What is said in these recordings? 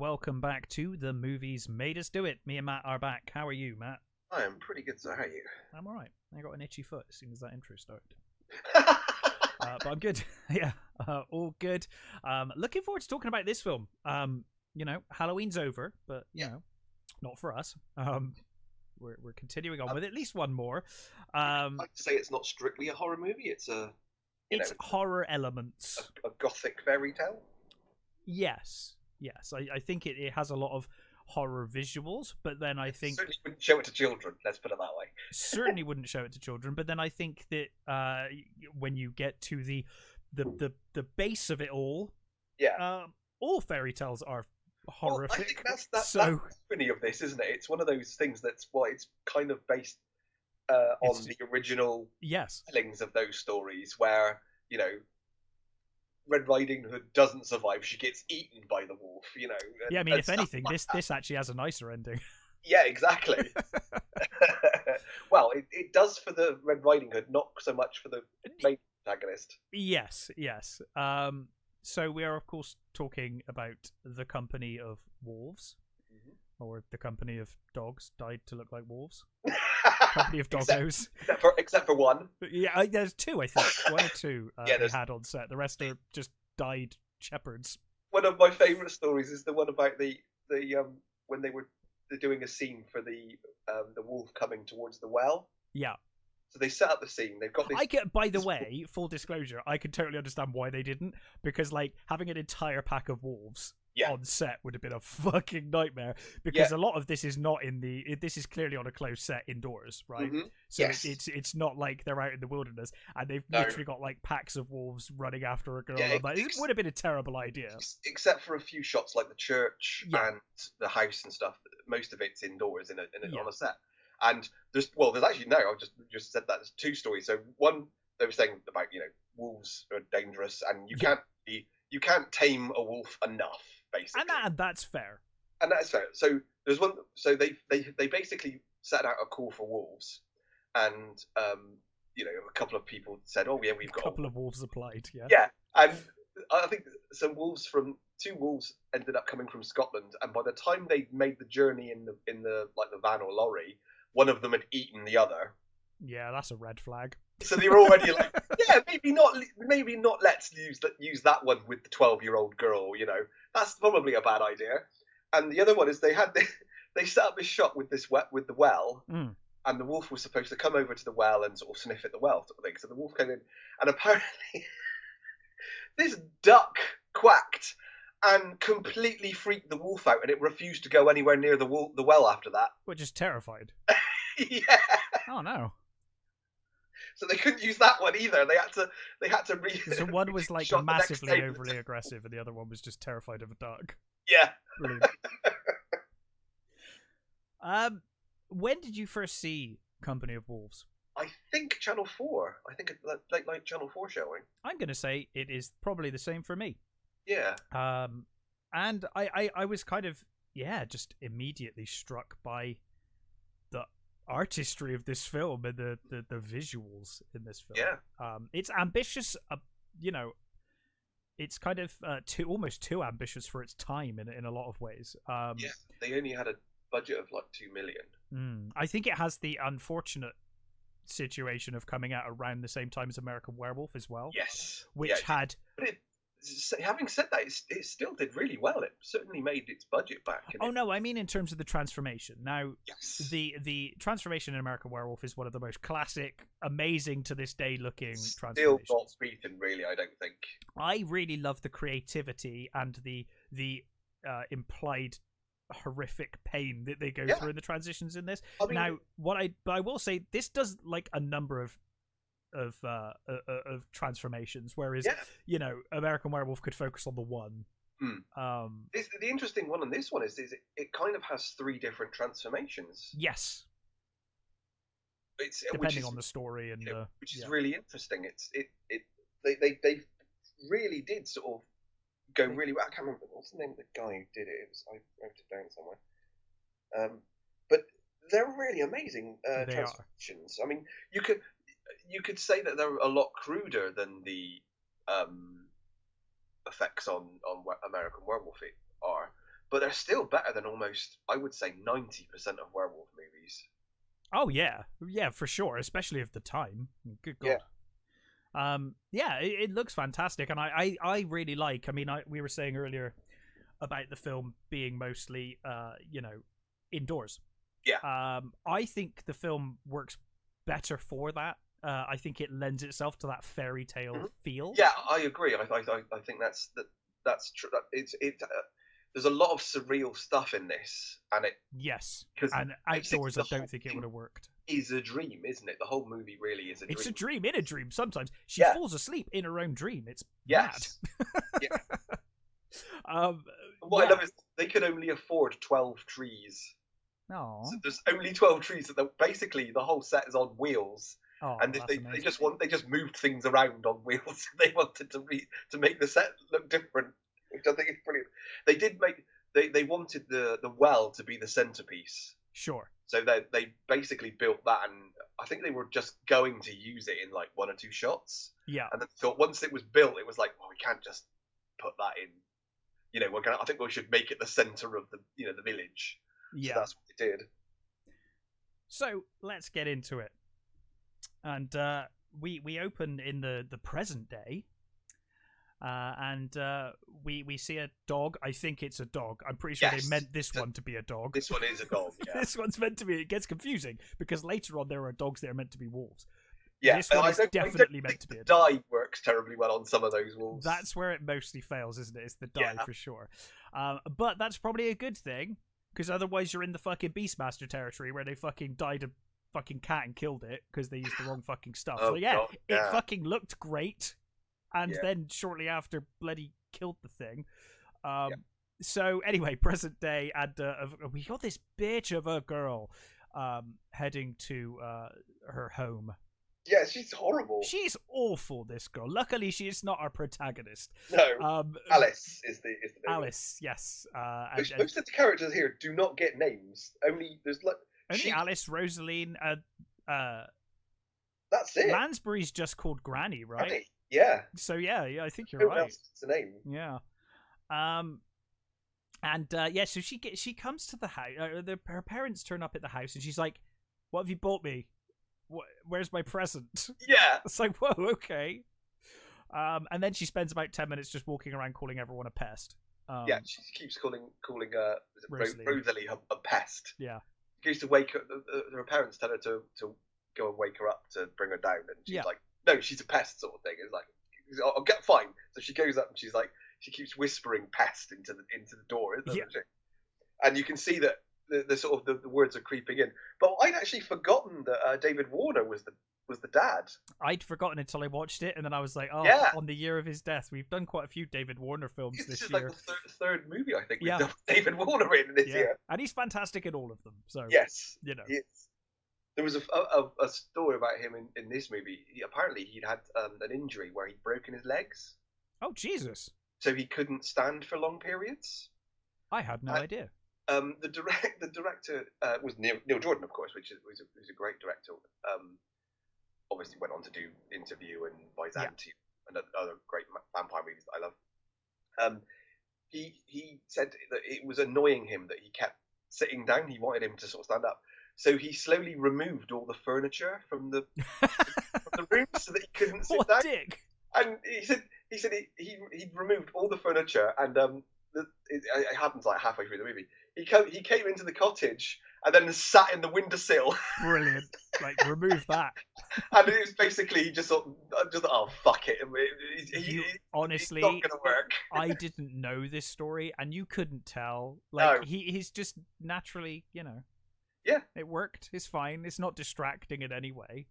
welcome back to The Movies Made Us Do It. Me and Matt are back. How are you, Matt? I am pretty good, sir. How are you? I'm alright. I got an itchy foot as soon as that intro started. But I'm good. Yeah, all good. Looking forward to talking about this film. Halloween's over, but, you know, not for us. We're continuing on with at least one more. I'd like to say it's not strictly a horror movie. It's horror elements. A gothic fairy tale. Yes. I think it has a lot of horror visuals, but then I think certainly wouldn't show it to children. Let's put it that way. Certainly wouldn't show it to children, but then I think that when you get to the base of it all, all fairy tales are horrific. Well, I think that's the irony of this, isn't it? It's one of those things that's it's kind of based on the original tellings of those stories, where Red Riding Hood doesn't survive; she gets eaten by the wolf. Yeah, I mean, if anything, this actually has a nicer ending. Yeah, exactly. Well, it does for the Red Riding Hood, not so much for the main protagonist. Yes. So we are, of course, talking about The Company of Wolves, or The Company of Dogs Died to Look Like Wolves. Company of Doggos. Except for one. Yeah, there's two, I think. One or two they had on set. The rest are just died shepherds. One of my favourite stories is the one about the when they're doing a scene for the wolf coming towards the well. Yeah. So they set up the scene. They've got this. By the way, full disclosure, I can totally understand why they didn't, because having an entire pack of wolves on set would have been a fucking nightmare. Because a lot of this is not this is clearly on a closed set indoors, right? Mm-hmm. So it's not like they're out in the wilderness and they've literally got packs of wolves running after a girl. It would have been a terrible idea. Except for a few shots like the church and the house and stuff. Most of it's indoors on a set. And there's actually I've just said that there's two stories. So one, they were saying about wolves are dangerous and you can't tame a wolf enough, basically. And that's fair. And that's fair. So there's one. So they basically set out a call for wolves, and a couple of people said, "Oh yeah, we've got a couple of wolves applied." Yeah. Yeah, and I think two wolves ended up coming from Scotland, and by the time they made the journey in the van or lorry, one of them had eaten the other. Yeah, that's a red flag. So they were already like, yeah, maybe not. Let's use that one with the 12-year-old girl. That's probably a bad idea. And the other one is they set up this shot with the well, and the wolf was supposed to come over to the well and sort of sniff at the well, sort of thing. So the wolf came in, and apparently this duck quacked and completely freaked the wolf out, and it refused to go anywhere near the well after that. Which is terrified. Yeah. Oh no. So they couldn't use that one either. They had to So one was massively overly aggressive, and the other one was just terrified of a duck. Yeah. Brilliant. When did you first see Company of Wolves? I think Channel 4. I think it's like Channel 4 showing. I'm going to say it is probably the same for me. Yeah. And I was kind of just immediately struck by the artistry of this film and the visuals in this film. Yeah. It's ambitious. It's kind of almost too ambitious for its time in a lot of ways. They only had a budget of like $2 million. I think it has the unfortunate situation of coming out around the same time as American Werewolf as well. Yes. Which had. But having said that, it still did really well. It certainly made its budget back. No, I mean in terms of the transformation. Now, yes. the transformation in American Werewolf is one of the most classic, amazing to this day looking Still transformations. not beaten, really, I don't think. I really love the creativity and the implied horrific pain that they go through in the transitions in this. Now, I will say, this does a number of transformations, whereas American Werewolf could focus on the one. The interesting one on this one is it kind of has 3 different transformations. Yes, depending on the story and which is really interesting. They really did sort of go really well. I can't remember what's the name of the guy who did it. I wrote it down somewhere. But they're really amazing transformations. I mean, you could say that they're a lot cruder than the effects on American Werewolf are, but they're still better than almost, I would say, 90% of werewolf movies. Oh yeah, yeah, for sure, especially of the time. Good God. Yeah. Yeah, it looks fantastic, and I really like. I mean, we were saying earlier about the film being mostly, indoors. Yeah. I think the film works better for that. I think it lends itself to that fairy tale feel. Yeah, I agree. I think that's true. There's a lot of surreal stuff in this, and and outdoors, I don't think it would have worked. Is a dream, isn't it? The whole movie really is a dream. It's a dream in a dream. Sometimes she falls asleep in her own dream. It's mad. Yeah. What I love is they could only afford 12 trees. No. So there's only 12 trees. So basically, the whole set is on wheels. And they just moved things around on wheels. They wanted to make the set look different, which I think is brilliant. They did make they wanted the well to be the centerpiece. Sure. So they basically built that, and I think they were just going to use it in like 1 or 2 shots. Yeah. And then thought once it was built, it was like, well, we can't just put that in. I think we should make it the center of the village. Yeah. So that's what they did. So let's get into it. And we open in the present day, and we see a dog. I think it's a dog. I'm pretty sure they meant this one to be a dog. This one is a dog. Yeah. This one's meant to be. It gets confusing because later on there are dogs that are meant to be wolves. Yeah, this one is definitely meant to be a dog. Dye works terribly well on some of those wolves. That's where it mostly fails, isn't it? It's the dye for sure. But that's probably a good thing, because otherwise you're in the fucking Beastmaster territory where they fucking dyed a fucking cat and killed it because they used the wrong fucking stuff. So it fucking looked great, and then shortly after bloody killed the thing. So anyway, present day, and we got this bitch of a girl heading to her home. Yeah, she's horrible. She's awful, this girl. Luckily, she is not our protagonist. No, Alice is the name. Alice, yes. Most of the characters here do not get names. Only Alice, Rosaline. That's it. Lansbury's just called Granny, right? Granny. Yeah. So yeah, I think you're right. That's the name. Yeah. So she comes to the house. Her parents turn up at the house, and she's like, "What have you bought me? Where's my present?" Yeah. It's like, whoa, okay. And then she spends about 10 minutes just walking around calling everyone a pest. She keeps calling Rosalie a pest. Yeah. She used to wake up. Her parents tell her to go and wake her up to bring her down, and she's like, "No, she's a pest," sort of thing. It's like, "I'll get fine." So she goes up and she's like, she keeps whispering "pest" into the door, isn't she? And you can see that the sort of the words are creeping in. But I'd actually forgotten that David Warner was the dad. I'd forgotten until I watched it, and then I was like, on the year of his death, we've done quite a few David Warner films this year. Like the third movie, I think, with David Warner in this year. And he's fantastic in all of them. So yes, there was a story about him in this movie. Apparently, he'd had an injury where he'd broken his legs. Oh, Jesus. So he couldn't stand for long periods. I had no idea. The director was Neil Jordan, of course, who's a great director. Obviously went on to do Interview and Byzantium and other great vampire movies that I love. He said that it was annoying him that he kept sitting down. He wanted him to sort of stand up. So he slowly removed all the furniture from the room so that he couldn't sit down. What dick? And he said he removed all the furniture, and it happens like halfway through the movie. He came into the cottage and then sat in the windowsill. Brilliant. Like, remove that. And it was basically just oh, fuck it. Honestly, it's not gonna work. I didn't know this story, and you couldn't tell. Like, no. He's just naturally, Yeah. It worked. It's fine. It's not distracting in any way.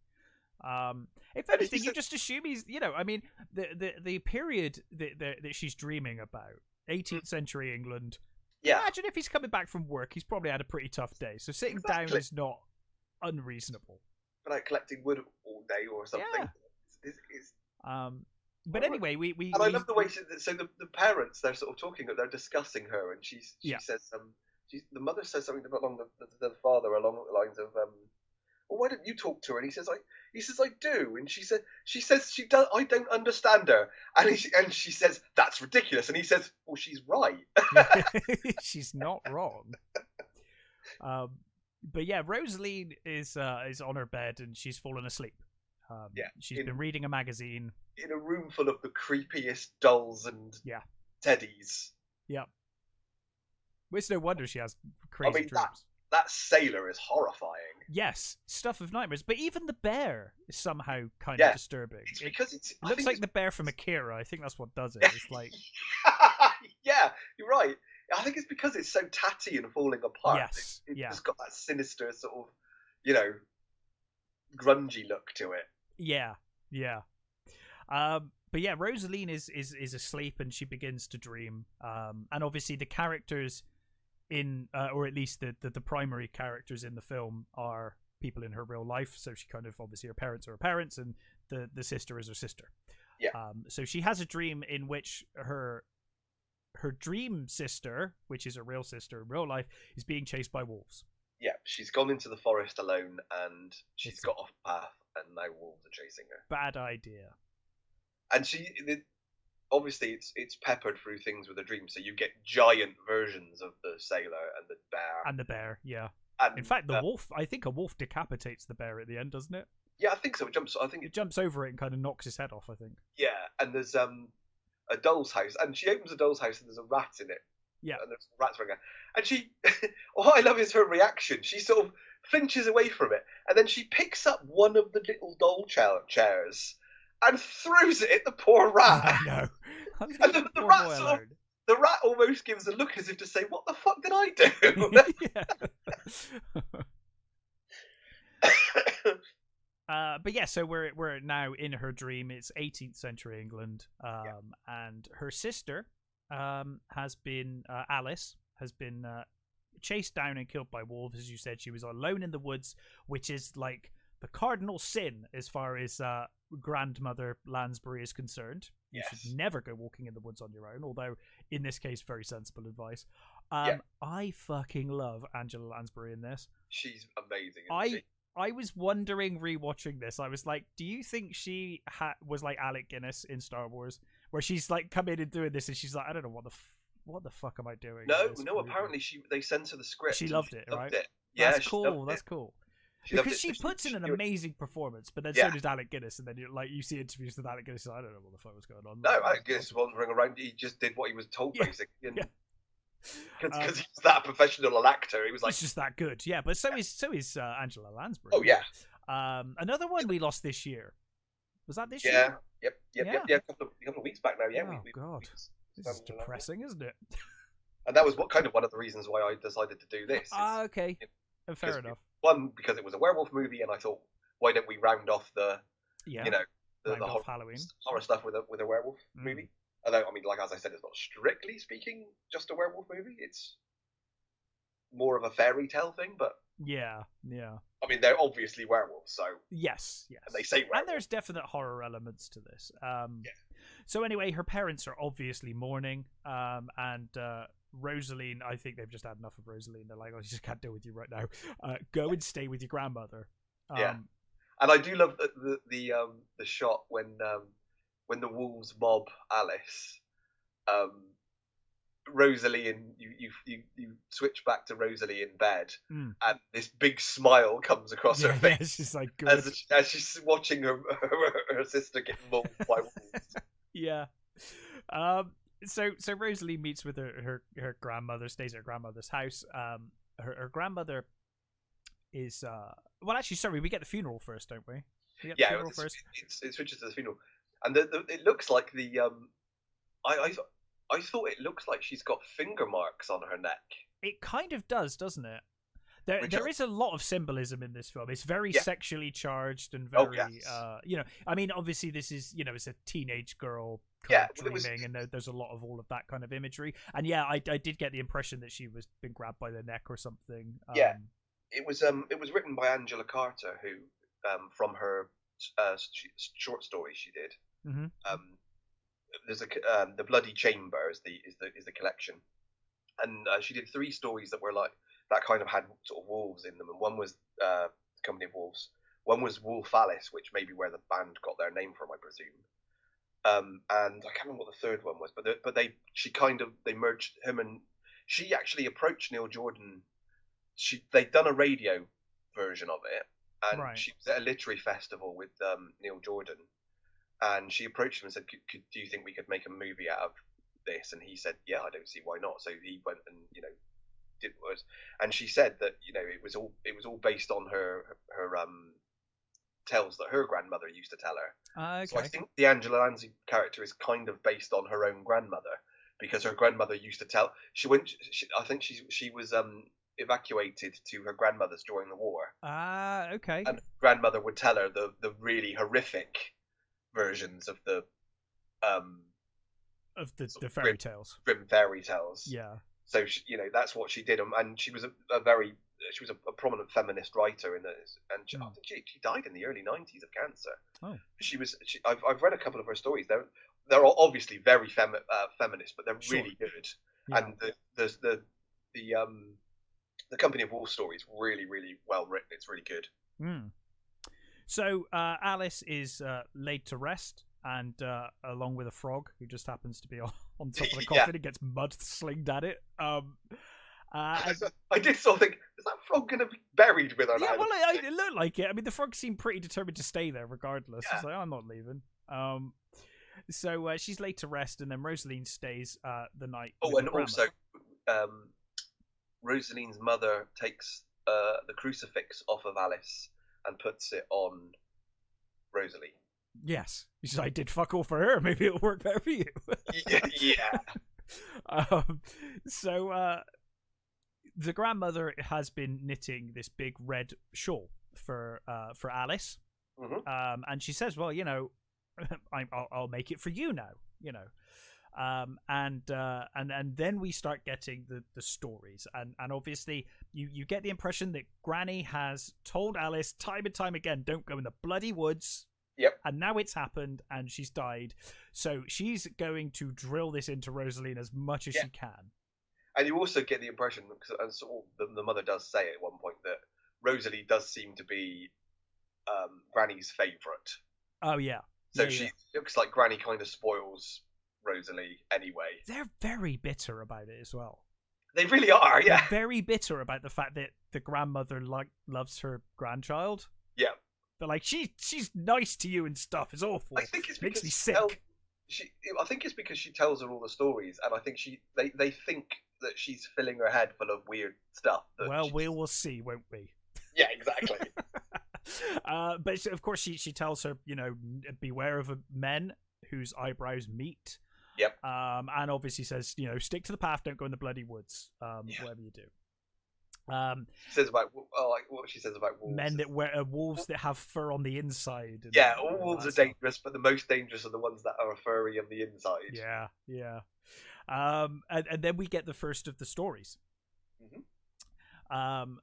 If anything, you just assume he's, I mean, the period that she's dreaming about, 18th century England. Yeah. Imagine if he's coming back from work. He's probably had a pretty tough day. So sitting down is not unreasonable. Like collecting wood all day or something. Yeah. But anyway, we and I love the way the parents, they're sort of talking, they're discussing her, and she says the mother says something along the father along the lines of well, why don't you talk to her? And he says, I do. And she says she does. I don't understand her. And she says, that's ridiculous. And he says, well, she's right. She's not wrong. But yeah, Rosaline is on her bed and she's fallen asleep. She's been reading a magazine in a room full of the creepiest dolls and teddies. Yeah. It's no wonder she has crazy dreams. That sailor is horrifying. Yes, stuff of nightmares. But even the bear is somehow kind of disturbing. It's because it looks like the bear from Akira. I think that's what does it. It's like yeah, you're right. I think it's because it's so tatty and falling apart. Yes, it's got that sinister sort of, grungy look to it. Yeah. But yeah, Rosaline is asleep and she begins to dream. And obviously the characters in, or at least the primary characters in the film are people in her real life. So she kind of, obviously her parents are her parents and the sister is her sister. Yeah. So she has a dream in which her dream sister, which is a real sister in real life, is being chased by wolves. Yeah, she's gone into the forest alone and she's got off path and now wolves are chasing her. Bad idea. And obviously it's peppered through things with a dream, so you get giant versions of the sailor and the bear. And the bear, yeah. And, in fact, the wolf, I think a wolf decapitates the bear at the end, doesn't it? Yeah, I think so. It jumps over it and kind of knocks his head off, I think. Yeah, and there's a doll's house, and she opens a doll's house and there's a rat in it. Yeah. And there's rats around her. And she, what I love is her reaction. She sort of flinches away from it, and then she picks up one of the little doll chairs and throws it at the poor rat. I know. And the rat almost gives a look as if to say, "What the fuck did I do?" But yeah, so we're now in her dream. It's 18th century England, and her sister Alice has been chased down and killed by wolves. As you said, she was alone in the woods, which is like the cardinal sin as far as grandmother Lansbury is concerned. You should never go walking in the woods on your own, although in this case very sensible advice. I fucking love Angela Lansbury in this. She's amazing. I was wondering, rewatching this, I was like, do you think she was like Alec Guinness in Star Wars, where she's like come in and doing this and she's like, I don't know what the fuck am I doing? No, apparently they sent her the script. She loved it, right? Yeah, that's cool. That's cool. Because she puts in an amazing performance, but then so does Alec Guinness, and then you see interviews with Alec Guinness, and I don't know what the fuck was going on. No, Alec Guinness wasn't running around. He just did what he was told, basically. Because he's that professional an actor, he was like, he's just that good. Yeah, but so is Angela Lansbury. Oh yeah. Another one we lost this year. Was that this year? Yep. A couple of weeks back now. Yeah. Oh God, this is depressing, isn't it? And that was one of the reasons why I decided to do this. Okay. Fair enough. One, because it was a werewolf movie, and I thought, why don't we round off the horror stuff with a werewolf movie? Although, I mean, like as I said, it's not strictly speaking just a werewolf movie. It's more of a fairy tale thing, but yeah. I mean, they're obviously werewolves, so yes, and they say werewolf. And there's definite horror elements to this. So anyway, her parents are obviously mourning, and Rosaline, I think they've just had enough of Rosaline. They're like, I just can't deal with you right now. Go and stay with your grandmother. And I do love the shot when the wolves mob Alice. Rosalie, and you switch back to Rosalie in bed, and this big smile comes across her face. Yeah, she's like, good. As she's watching her sister get mauled by wolves. Yeah. So Rosalie meets with her grandmother, stays at her grandmother's house. Her grandmother is well, actually, sorry, we get the funeral first, don't we? It switches to the funeral, and it looks like I thought it looks like she's got finger marks on her neck. It kind of does, doesn't it? There is a lot of symbolism in this film. It's very sexually charged and very, I mean, obviously this is, it's a teenage girl dreaming, and there's a lot of all of that kind of imagery. And I did get the impression that she was been grabbed by the neck or something. It was written by Angela Carter, who from her short story she did. Mm-hmm. There's the Bloody Chamber is the collection, and she did 3 stories that were like that kind of had sort of wolves in them, and one was Company of Wolves. One was Wolf Alice, which may be where the band got their name from, I presume. And I can't remember what the third one was, but they merged him, and she actually approached Neil Jordan. They'd done a radio version of it, and she was at a literary festival with Neil Jordan, and she approached him and said, "Do you think we could make a movie out of this?" And he said, "Yeah, I don't see why not." So he went and did what, and she said that it was all based on her tales that her grandmother used to tell her. Okay. So I think the Angela Lansbury character is kind of based on her own grandmother, because her grandmother used to tell. I think she was evacuated to her grandmother's during the war. Okay. And grandmother would tell her the really horrific versions of the fairy tales, grim fairy tales. Yeah. So that's what she did, and she was a prominent feminist writer in this, and I think she died in the early 90s of cancer. Oh. I've read a couple of her stories. They're obviously very feminist, but they're really good. Yeah. And the Company of Wolves story is really, really well written. It's really good. So Alice is laid to rest, and along with a frog who just happens to be on top of the coffin, and gets mud slinged at it. I did sort of think, is that frog going to be buried with her now? Yeah, well, it looked like it. I mean, the frog seemed pretty determined to stay there regardless. Yeah. It's like, I'm not leaving. So she's laid to rest, and then Rosaline stays the night. Oh, and also, Rosaline's mother takes the crucifix off of Alice and puts it on Rosalie. Yes. She's like, I did fuck all for her. Maybe it'll work better for you. Yeah. So the grandmother has been knitting this big red shawl for Alice. Mm-hmm. And she says, well, I'll make it for you now, and then we start getting the stories, and obviously you get the impression that Granny has told Alice time and time again, don't go in the bloody woods. Yep. And now it's happened, and she's died, so she's going to drill this into Rosaline as much as she can. And you also get the impression, and sort of the mother does say at one point, that Rosalie does seem to be Granny's favourite. Oh yeah. So she looks like Granny kind of spoils Rosalie anyway. They're very bitter about it as well. They really are, yeah. They're very bitter about the fact that the grandmother loves her grandchild. Yeah. They're like, she's nice to you and stuff. It's awful. I think it's makes me sick. I think it's because she tells her all the stories, and I think they think that she's filling her head full of weird stuff. Well, we'll see, won't we? Yeah, exactly. But of course, she tells her, beware of men whose eyebrows meet. Yep. And obviously says, stick to the path, don't go in the bloody woods. Whatever you do. She says about what she says about wolves. Men that wear wolves that have fur on the inside. Yeah, all wolves are dangerous, but the most dangerous are the ones that are furry on the inside. Yeah, yeah. And then we get the first of the stories. Mm-hmm.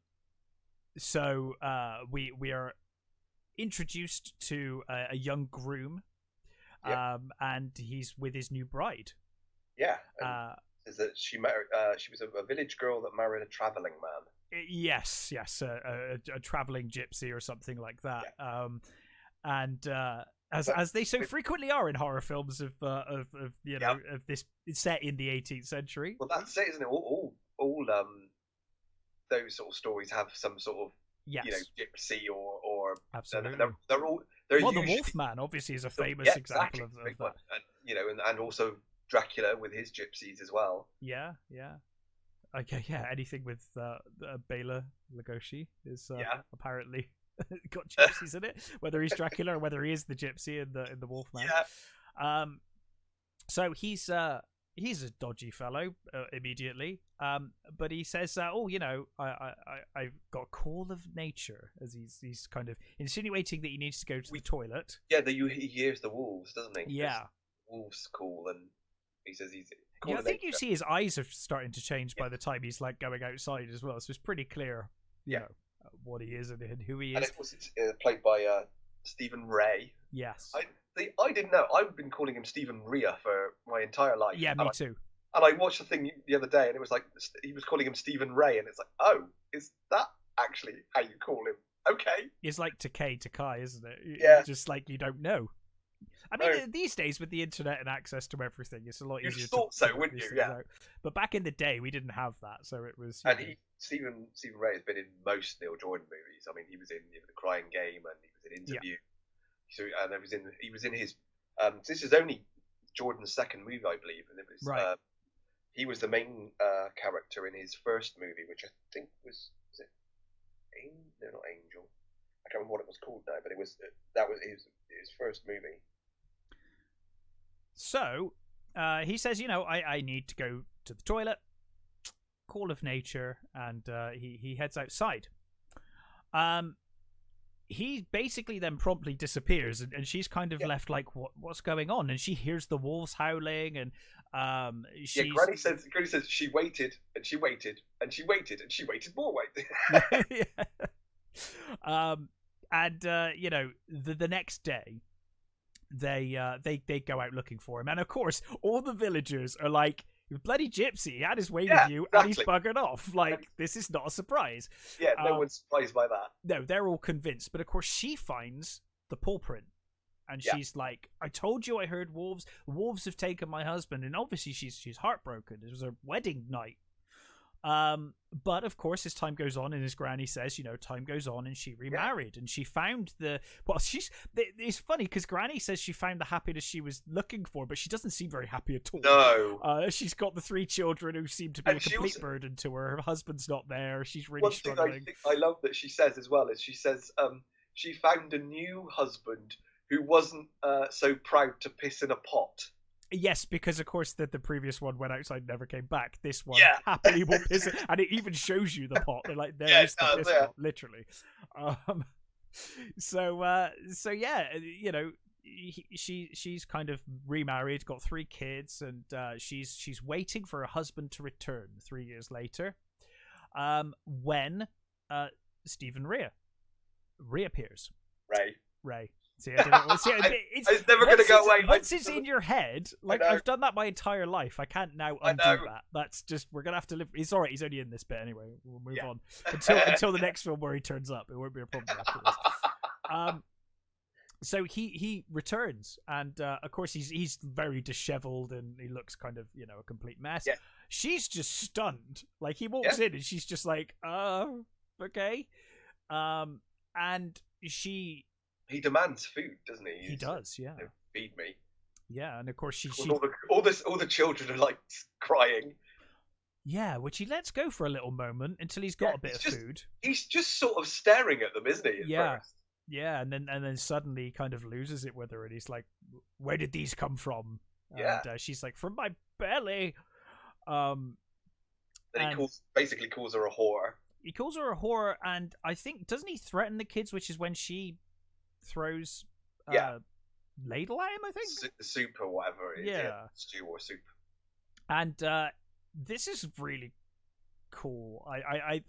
So we are introduced to a young groom, and he's with his new bride. Yeah. Is that she married? She was a village girl that married a traveling man. Yes, a traveling gypsy or something like that. Yeah. And as they so frequently are in horror films of this set in the 18th century. Well, that's it, isn't it? All those sort of stories have some sort of gypsy or absolutely. They're well, usually, the Wolfman obviously is a famous example of that. And also Dracula with his gypsies as well. Yeah. Okay, yeah. Anything with Bela Lugosi is apparently got gypsies in it. Whether he's Dracula or whether he is the gypsy in the Wolfman. Yeah. So he's a dodgy fellow immediately. But he says, I've got a call of nature, as he's kind of insinuating that he needs to go to the toilet. Yeah, he hears the wolves, doesn't he? Yeah. Wolves call, and he says he's. Yeah, I think you see his eyes are starting to change by the time he's like going outside as well. So it's pretty clear, you know, what he is and who he is. And it was played by Stephen Ray. Yes. I didn't know. I've been calling him Stephen Rea for my entire life. Yeah, me too. And I watched the thing the other day, and it was like he was calling him Stephen Ray, and it's like, oh, is that actually how you call him? Okay. It's like Takei Takai, isn't it? Yeah. Just like you don't know. I mean, these days with the internet and access to everything, it's a lot easier. You thought so, wouldn't you? Yeah. Out. But back in the day, we didn't have that, so it was. And Stephen Ray has been in most Neil Jordan movies. I mean, he was in The Crying Game, and he was in Interview. Yeah. So, and he was in his. This is only Jordan's second movie, I believe, and it was. Right. He was the main character in his first movie, which I think was it? No, not Angel. I can't remember what it was called now, but it was his first movie. So, he says, I need to go to the toilet, call of nature, and he heads outside. He basically then promptly disappears, and she's kind of left like, what's going on? And she hears the wolves howling, and Granny says she waited, and she waited, and she waited, and she waited more. The next day, they go out looking for him, and of course all the villagers are like, bloody gypsy, he had his way with you, and he's buggered off. Like, this is not a surprise. No one's surprised by that. No, they're all convinced, but of course she finds the paw print, and she's like, I told you I heard wolves have taken my husband. And obviously she's heartbroken. It was her wedding night. But of course, as time goes on, and as Granny says, time goes on, and she remarried, and she found it's funny because Granny says she found the happiness she was looking for, but she doesn't seem very happy at all. No. She's got the 3 children who seem to be a complete burden to her. Her husband's not there. She's really struggling. One thing I love that she says as well is she she found a new husband who wasn't so proud to piss in a pot. Yes, because of course the previous one went outside and never came back. This one happily will piss it, and it even shows you the pot. They're like, there's the piss pot, literally. She's kind of remarried, got 3 kids, and she's waiting for her husband to return 3 years later. When Stephen Rea reappears. Ray. See, it's never going to go away. Once it's in your head, like I've done that my entire life, I can't now undo that. That's just, we're going to have to live. It's all right. He's only in this bit anyway. We'll move on until the next film where he turns up. It won't be a problem after this. So he returns, and of course he's very disheveled, and he looks kind of a complete mess. Yeah. She's just stunned. Like, he walks in, and she's just like, okay, and he demands food, doesn't he? He does, yeah. Feed me. Yeah, and of course all the children are like crying. Yeah, which he lets go for a little moment until he's got a bit of food. He's just sort of staring at them, isn't he? First? Yeah, and then suddenly he kind of loses it with her, and he's like, "Where did these come from?" Yeah, and she's like, "From my belly." Then he basically calls her a whore. He calls her a whore, and I think, doesn't he threaten the kids? Which is when she throws ladle at him, I think. Soup or whatever it is. Yeah, stew or soup. And this is really cool. I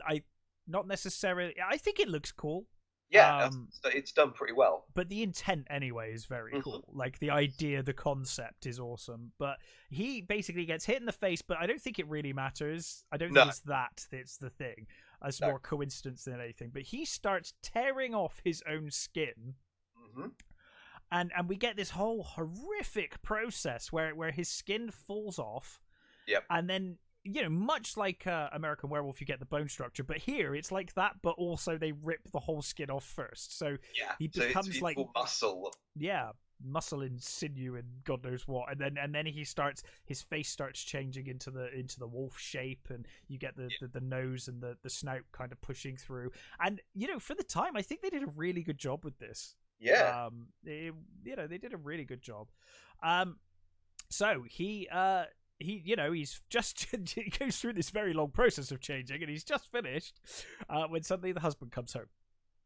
not necessarily. I think it looks cool. Yeah, it's done pretty well. But the intent, anyway, is very cool. Like, the idea, the concept is awesome. But he basically gets hit in the face, but I don't think it really matters. I don't think it's that's the thing. It's more coincidence than anything. But he starts tearing off his own skin. Mm-hmm. And we get this whole horrific process where his skin falls off. Yep. And then, much like American Werewolf, you get the bone structure, but here it's like that, but also they rip the whole skin off first. So he becomes like muscle. Yeah, muscle and sinew and God knows what. And then his face starts changing into the wolf shape, and you get the nose and the snout kind of pushing through. And for the time, I think they did a really good job with this. Yeah. They did a really good job. So he's just he goes through this very long process of changing, and he's just finished when suddenly the husband comes home.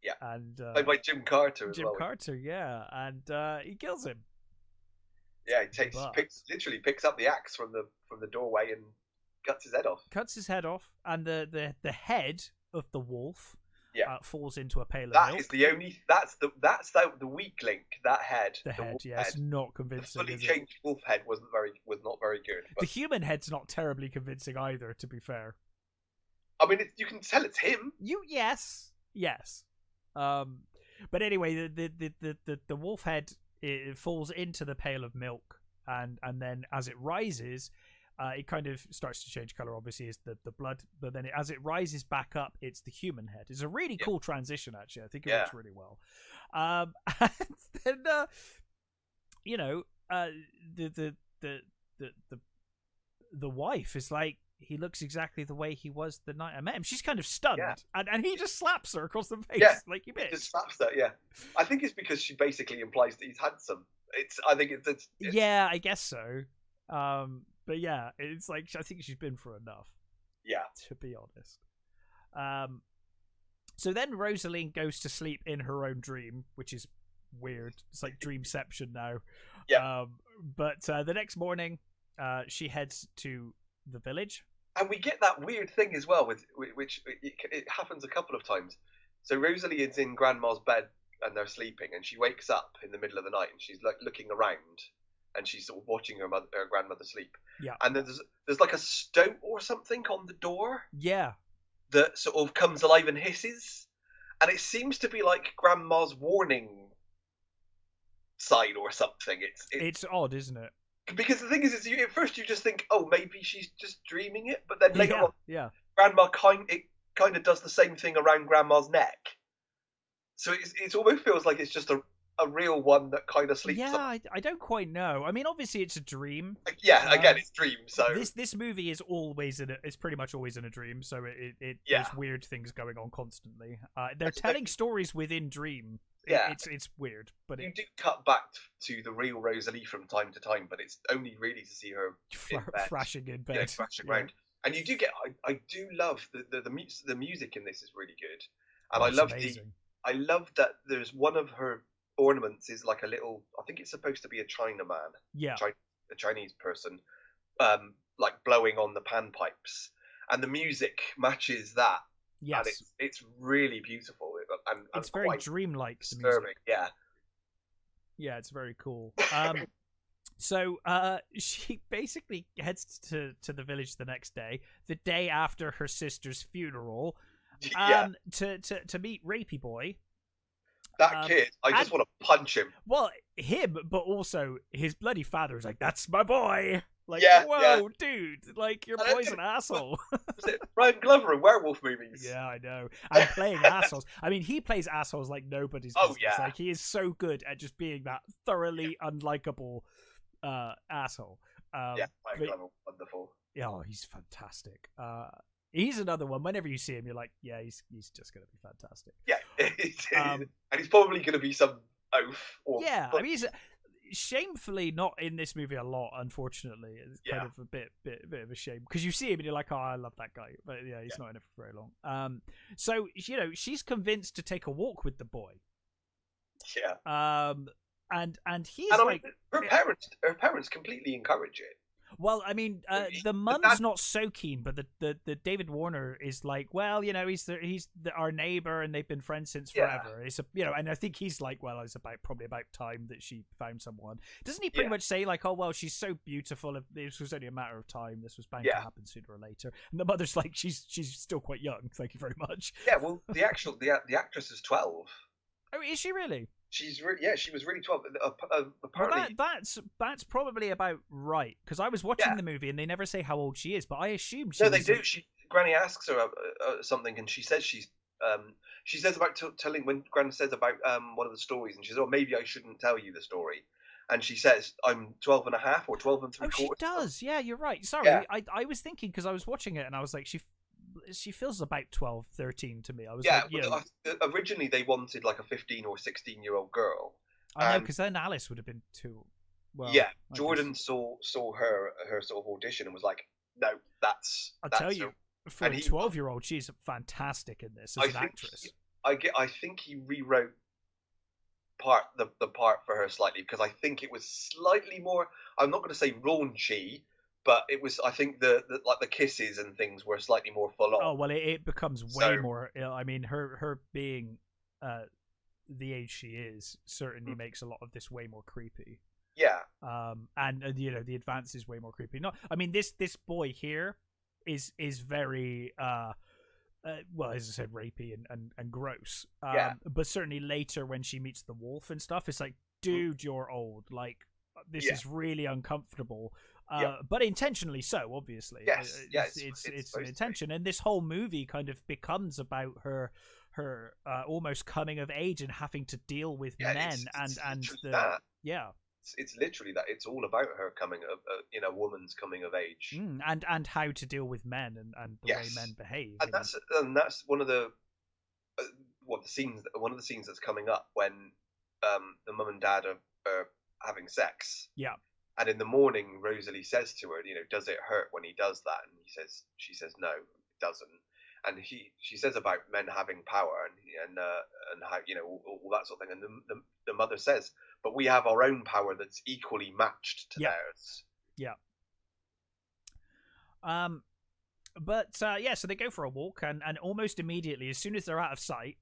Yeah, and played by Jim Carter. Jim Carter, yeah, and he kills him. Yeah, he literally picks up the axe from the doorway and cuts his head off. Cuts his head off, and the head of the wolf falls into a pail of milk. That is the only. That's the weak link. That head. The head, it's not convincing. The fully changed wolf head was not very good. But the human head's not terribly convincing either, to be fair. I mean, you can tell it's him. Yes. But anyway, the wolf head, it falls into the pail of milk, and then as it rises, it kind of starts to change color. Obviously, is the blood, but then as it rises back up, it's the human head. It's a really cool transition, actually. I think it works really well. And then you know, the wife is like, he looks exactly the way he was the night I met him. She's kind of stunned, and he just slaps her across the face, like, you bitch. He just slaps her. Yeah, I think it's because she basically implies that he's handsome. I think it's yeah, I guess so. But yeah, it's like, I think she's been through enough. Yeah, to be honest. So then Rosaline goes to sleep in her own dream, which is weird. It's like dreamception now. Yeah. But the next morning, she heads to the village, and we get that weird thing as well, with which it happens a couple of times. So Rosalie is in Grandma's bed and they're sleeping, and she wakes up in the middle of the night and she's like looking around, and she's sort of watching her grandmother sleep. Yeah. And there's like a stoat or something on the door. Yeah. That sort of comes alive and hisses, and it seems to be like Grandma's warning sign or something. It's odd, isn't it? Because the thing is at first you just think, oh, maybe she's just dreaming it, but then later on, Grandma kind of does the same thing around Grandma's neck. So it almost feels like it's just a real one that kind of sleeps. Yeah, I don't quite know. I mean, obviously it's a dream. Yeah, again, it's dream. So this movie is always it's pretty much always in a dream. So there's weird things going on constantly. They're telling stories within dream. Yeah, it's weird, but you do cut back to the real Rosalie from time to time, but it's only really to see her thrashing in bed, thrashing around. And you do get, I do love the music in this is really good, and I love that there's one of her ornaments is like a little, I think it's supposed to be a Chinaman, a Chinese person, like blowing on the panpipes, and the music matches that. Yes, and it's really beautiful, and it's very dreamlike. Disturbing, yeah, it's very cool. So she basically heads to the village the next day, the day after her sister's funeral, to meet Rapey Boy. That kid, I just want to punch him. Well, him, but also his bloody father is like, "That's my boy." Like, whoa, dude! Like, your boy's an asshole. Ryan Glover in werewolf movies. Yeah, I know. And playing assholes. I mean, he plays assholes like nobody's business. Yeah. Like, he is so good at just being that thoroughly unlikable asshole. Ryan Glover, wonderful. Yeah, he's fantastic. He's another one. Whenever you see him, you're like, yeah, he's just going to be fantastic. Yeah, and he's probably going to be some oaf. I mean, he's shamefully not in this movie a lot, unfortunately. It's kind of a bit of a shame, because you see him and you're like, oh, I love that guy, but he's not in it for very long. So she's convinced to take a walk with the boy. And he's like, her parents completely encourage it. Well, I mean, the mum's not so keen, but the David Warner is like, well, he's our neighbor, and they've been friends since forever. It's and I think he's like, well, it's probably about time that she found someone. Doesn't he pretty much say like, oh well, she's so beautiful, this was only a matter of time. This was bound to happen sooner or later. And the mother's like, she's still quite young. Thank you very much. Yeah, well, the actress is 12. Oh, is she really? She was really 12. Well, Apparently, that's probably about right, because I was watching the movie and they never say how old she is, but I assume she. No, they do. Granny asks her something, and she says she says about telling, when Granny says about one of the stories, and she says, "Oh, maybe I shouldn't tell you the story," and she says, "I'm 12 and a half or 12 and 3/4." She does. Yeah, you're right. Sorry, I was thinking, because I was watching it and I was like, she feels about 12, 13 to me. I was originally they wanted like a 15 or 16-year-old girl. I know, because then Alice would have been too. Well, Jordan saw her sort of audition and was like, "No, that's." I'll tell you, for a 12-year-old, she's fantastic in this as an actress. I think he rewrote the part for her slightly, because I think it was slightly more. I'm not going to say raunchy, but it was. I think the kisses and things were slightly more full on. Oh well, it becomes way more. I mean, her being the age she is certainly makes a lot of this way more creepy. Yeah. And the advance is way more creepy. I mean, this boy here is very well, as I said, rapey and gross. Yeah. But certainly later when she meets the wolf and stuff, it's like, dude, you're old. Like, this Yeah. is really uncomfortable. Yep. But intentionally so, obviously. Yes. Yeah. It's an supposed to be. intention, and this whole movie kind of becomes about her almost coming of age and having to deal with Yeah, men it's and literally the that. yeah. It's literally that. It's all about her coming of, a woman's coming of age. And how to deal with men and the way men behave. And that's one of the one of the scenes that's coming up when the mum and dad are having sex. Yeah. And in the morning, Rosalie says to her, does it hurt when he does that? And she says, no, it doesn't. And she says about men having power and how all that sort of thing. And the mother says, but we have our own power that's equally matched to theirs. Yeah. But so they go for a walk, and almost immediately, as soon as they're out of sight,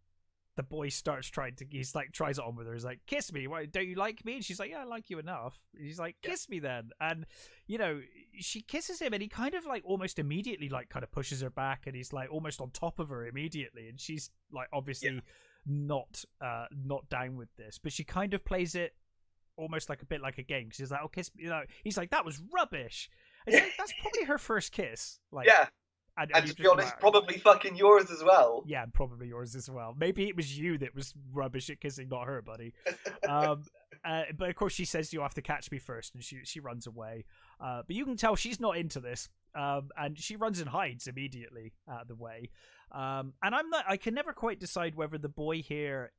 the boy starts tries it on with her. He's like, kiss me. Why, don't you like me? And she's like, yeah, I like you enough. And he's like, kiss me then. And, she kisses him, and he kind of like almost immediately like kind of pushes her back, and he's like almost on top of her immediately. And she's like obviously not down with this, but she kind of plays it almost like a bit like a game. She's like, oh, kiss me. He's like, that was rubbish. It's like, that's probably her first kiss. Like, yeah. And to be honest, probably fucking yours as well. Yeah, probably yours as well. Maybe it was you that was rubbish at kissing, not her, buddy. But of course, she says you have to catch me first, and she runs away. But you can tell she's not into this, and she runs and hides immediately out of the way. And I can never quite decide whether the boy here,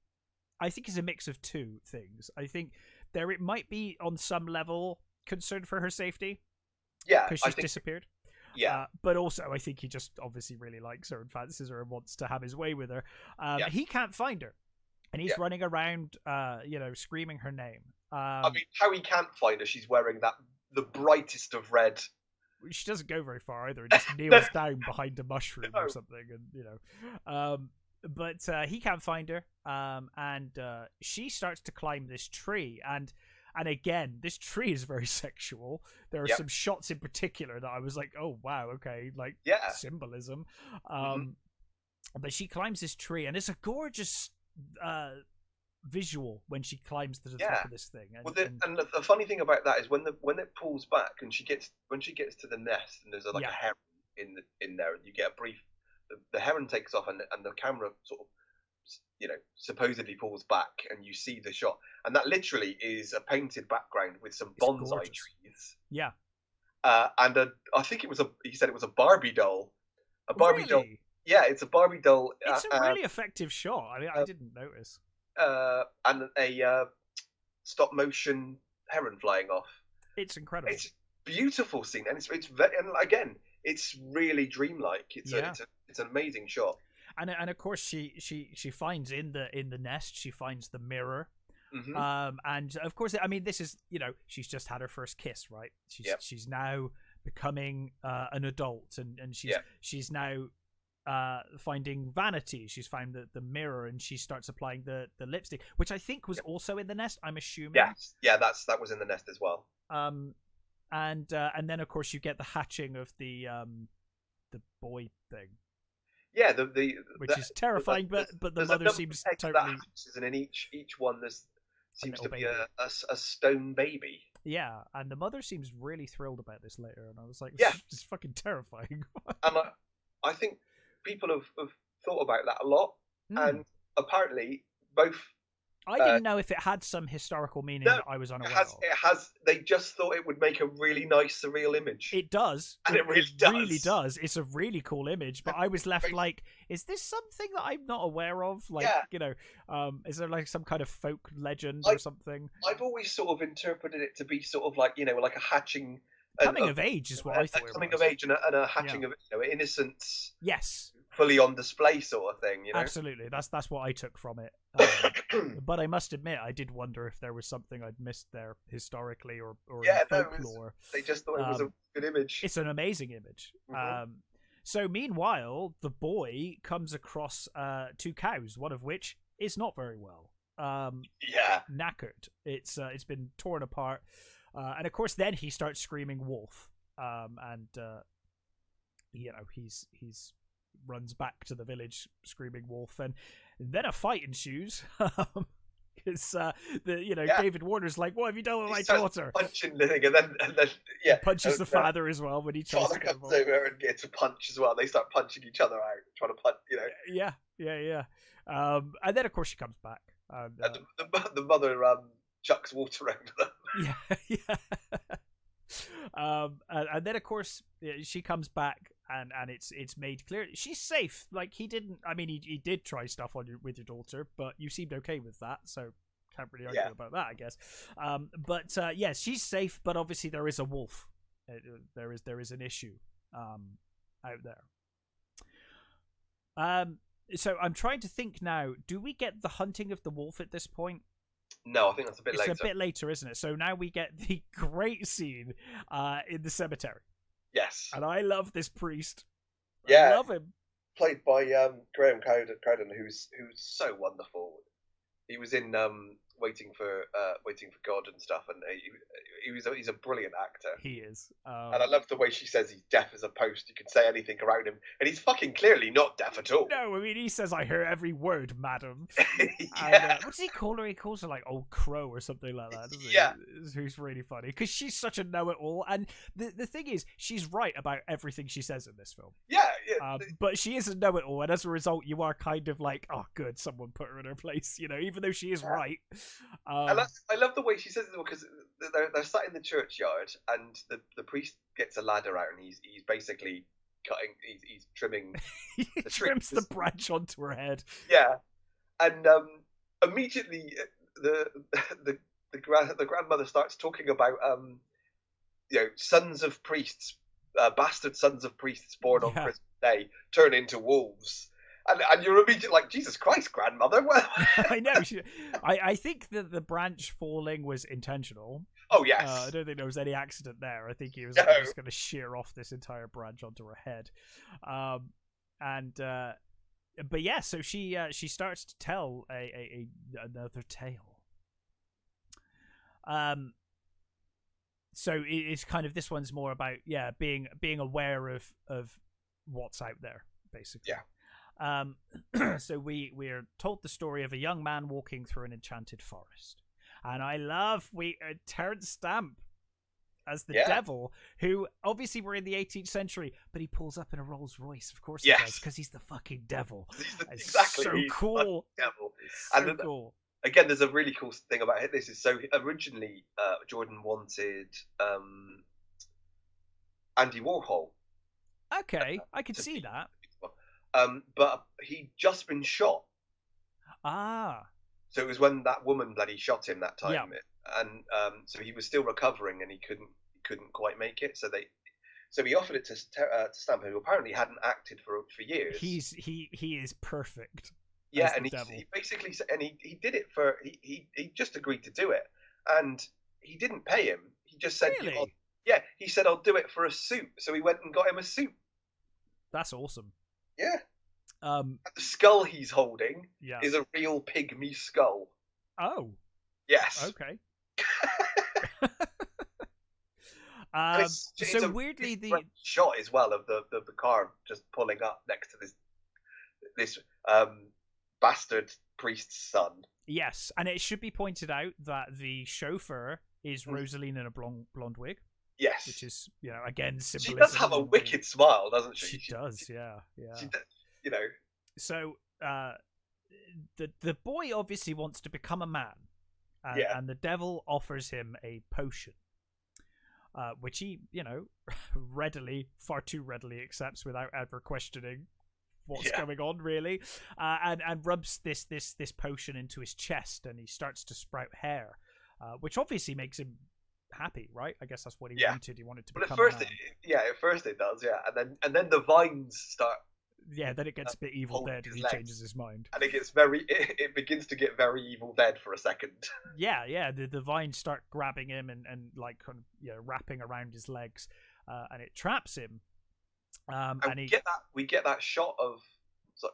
I think, is a mix of two things. I think it might be on some level concerned for her safety. Yeah, because she's disappeared. Yeah, but also I think he just obviously really likes her and fancies her and wants to have his way with her. He can't find her, and he's running around, screaming her name. I mean, how he can't find her? She's wearing the brightest of red. She doesn't go very far either. It just kneels down behind a mushroom or something, and but he can't find her. And she starts to climb this tree, and again, this tree is very sexual. There are some shots in particular that I was like, oh, wow, okay, like symbolism. But she climbs this tree, and it's a gorgeous visual when she climbs to the top of this thing. And the funny thing about that is when it pulls back and she gets to the nest, and there's a heron in there, and you get a brief. The heron takes off, and the camera sort of, supposedly pulls back, and you see the shot, and that literally is a painted background with some bonsai trees. Yeah. And I think he said it was a Barbie doll. A Barbie doll. Yeah, it's a Barbie doll. It's a really effective shot. I mean, I didn't notice. And a stop motion heron flying off. It's incredible. It's a beautiful scene, and it's and again, it's really dreamlike. It's an amazing shot. And of course she finds in the nest, she finds the mirror. And of course, I mean, this is, she's just had her first kiss, right? She's now becoming an adult, and she's now finding vanity. She's found the mirror, and she starts applying the lipstick, which I think was also in the nest, I'm assuming. That was in the nest as well. And then of course you get the hatching of the boy thing. Yeah, which is terrifying, but the mother seems totally. And in each one there seems to be a stone baby. Yeah, and the mother seems really thrilled about this later, and I was like, it's fucking terrifying. And I think people have thought about that a lot, and apparently both. I didn't know if it had some historical meaning that I was unaware of. It has. They just thought it would make a really nice, surreal image. It does. And it really does. It's a really cool image, but I was left like, is this something that I'm not aware of? Like, is there like some kind of folk legend or something? I've always sort of interpreted it to be sort of like, like a hatching... Coming of age is what I thought it was. Coming of age and a hatching of innocence. Yes. Fully on display sort of thing, Absolutely, that's what I took from it. But I must admit, I did wonder if there was something I'd missed there historically or in folklore. They just thought it was a good image. It's an amazing image. So meanwhile, the boy comes across two cows, one of which is not very well. Knackered. It's been torn apart, and of course, then he starts screaming wolf, and he's runs back to the village screaming wolf, and then a fight ensues. Because David Warner's like, "What have you done with my daughter?" Punching the thing, and then yeah, punches the father as well when he tries father to get comes over and gets a punch as well. They start punching each other out, trying to punch. Yeah. And then of course she comes back. And the mother chucks water over them. Yeah. And then of course she comes back, and it's made clear she's safe. Like he didn't. I mean, he did try stuff on you with your daughter, but you seemed okay with that, so can't really argue about that, I guess. But yes, she's safe. But obviously there is a wolf. There is an issue out there. So I'm trying to think now. Do we get the hunting of the wolf at this point? No, I think that's a bit later. It's a bit later, isn't it? So now we get the great scene in the cemetery. Yes. And I love this priest. Yeah. I love him. Played by Graham Crowden, who's so wonderful. He was in Waiting for God and stuff, and he's a brilliant actor. He is, and I love the way she says he's deaf as a post. You can say anything around him, and he's fucking clearly not deaf at all. No, I mean he says, "I hear every word, madam." Yeah. And, what does he call her? He calls her like old crow or something like that, doesn't he? Yeah, who's really funny because she's such a know-it-all, and the thing is, she's right about everything she says in this film. Yeah. But she is a know-it-all, and as a result, you are kind of like, "Oh, good, someone put her in her place," even though she is right. I love the way she says it because they're sat in the churchyard, and the priest gets a ladder out, and he's basically cutting, he's trimming. He trims the branch onto her head. Yeah, and immediately the grandmother starts talking about sons of priests, bastard sons of priests born on Christmas Day turn into wolves. And you're immediately like, Jesus Christ, grandmother. Well, I know. I think that the branch falling was intentional. Oh, yes. I don't think there was any accident there. I think he was just going to shear off this entire branch onto her head. But yeah, so she starts to tell another tale. So it's kind of, this one's more about being aware of what's out there, basically. Yeah. So we're told the story of a young man walking through an enchanted forest, and I love Terence Stamp as the devil, who obviously we're in the 18th century, but he pulls up in a Rolls Royce. Of course he does, because he's the fucking devil. Exactly, so cool. Devil. So cool. Again, there's a really cool thing about it. This is so originally Jordan wanted Andy Warhol. Okay, I could see that. But he'd just been shot. So it was when that woman bloody shot him that time, and so he was still recovering, and he couldn't quite make it. So he offered it to Stamp, who apparently hadn't acted for years. He is perfect. Yeah, and he basically he did it for he just agreed to do it, and he didn't pay him. He just said, really? He said, I'll do it for a suit. So he went and got him a suit. That's awesome. Yeah. The skull he's holding is a real pygmy skull. Oh. Yes. Okay. It's weirdly the shot as well of the car just pulling up next to this bastard priest's son. Yes, and it should be pointed out that the chauffeur is Rosaline in a blonde wig. Yes, which is again symbolism. She does have a wicked smile, doesn't she? She does, yeah. She does, So the boy obviously wants to become a man, and the devil offers him a potion, which he far too readily accepts without ever questioning what's going on, really, and rubs this potion into his chest, and he starts to sprout hair, which obviously makes him happy, right? I guess that's what he wanted. He wanted to become a man. At first it does, and then the vines start. Yeah, then it gets a bit Evil Dead, and he changes his mind. And it begins to get very Evil Dead for a second. Yeah. The vines start grabbing him and like kind of wrapping around his legs, and it traps him. And we get that shot of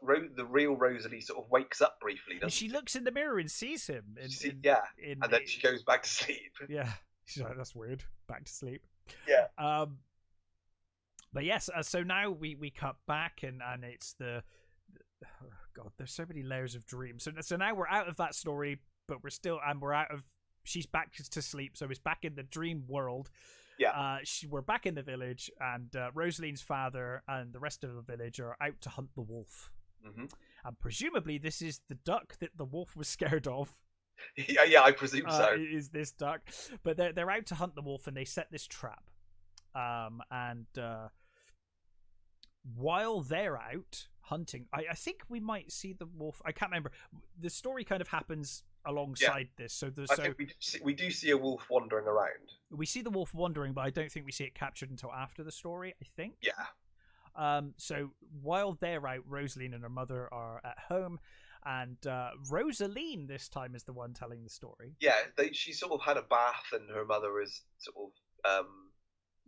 the real Rosalie sort of wakes up briefly. And she looks in the mirror and sees him. And then she goes back to sleep. Yeah, she's like, that's weird. Back to sleep. Yeah. But yes, so now we cut back and it's the oh God, there's so many layers of dreams. So now we're out of that story, but we're out of. She's back to sleep, so it's back in the dream world. Yeah. We're back in the village, and Rosaline's father and the rest of the village are out to hunt the wolf. Mm-hmm. And presumably, this is the duck that the wolf was scared of. Yeah, I presume so. Is this duck? But they're out to hunt the wolf, and they set this trap. And while they're out hunting, I think we might see the wolf. I can't remember. The story kind of happens alongside this. So I think we do see a wolf wandering around. We see the wolf wandering, but I don't think we see it captured until after the story, I think. Yeah. So while they're out, Rosaline and her mother are at home, and Rosaline this time is the one telling the story. Yeah, she sort of had a bath, and her mother is sort of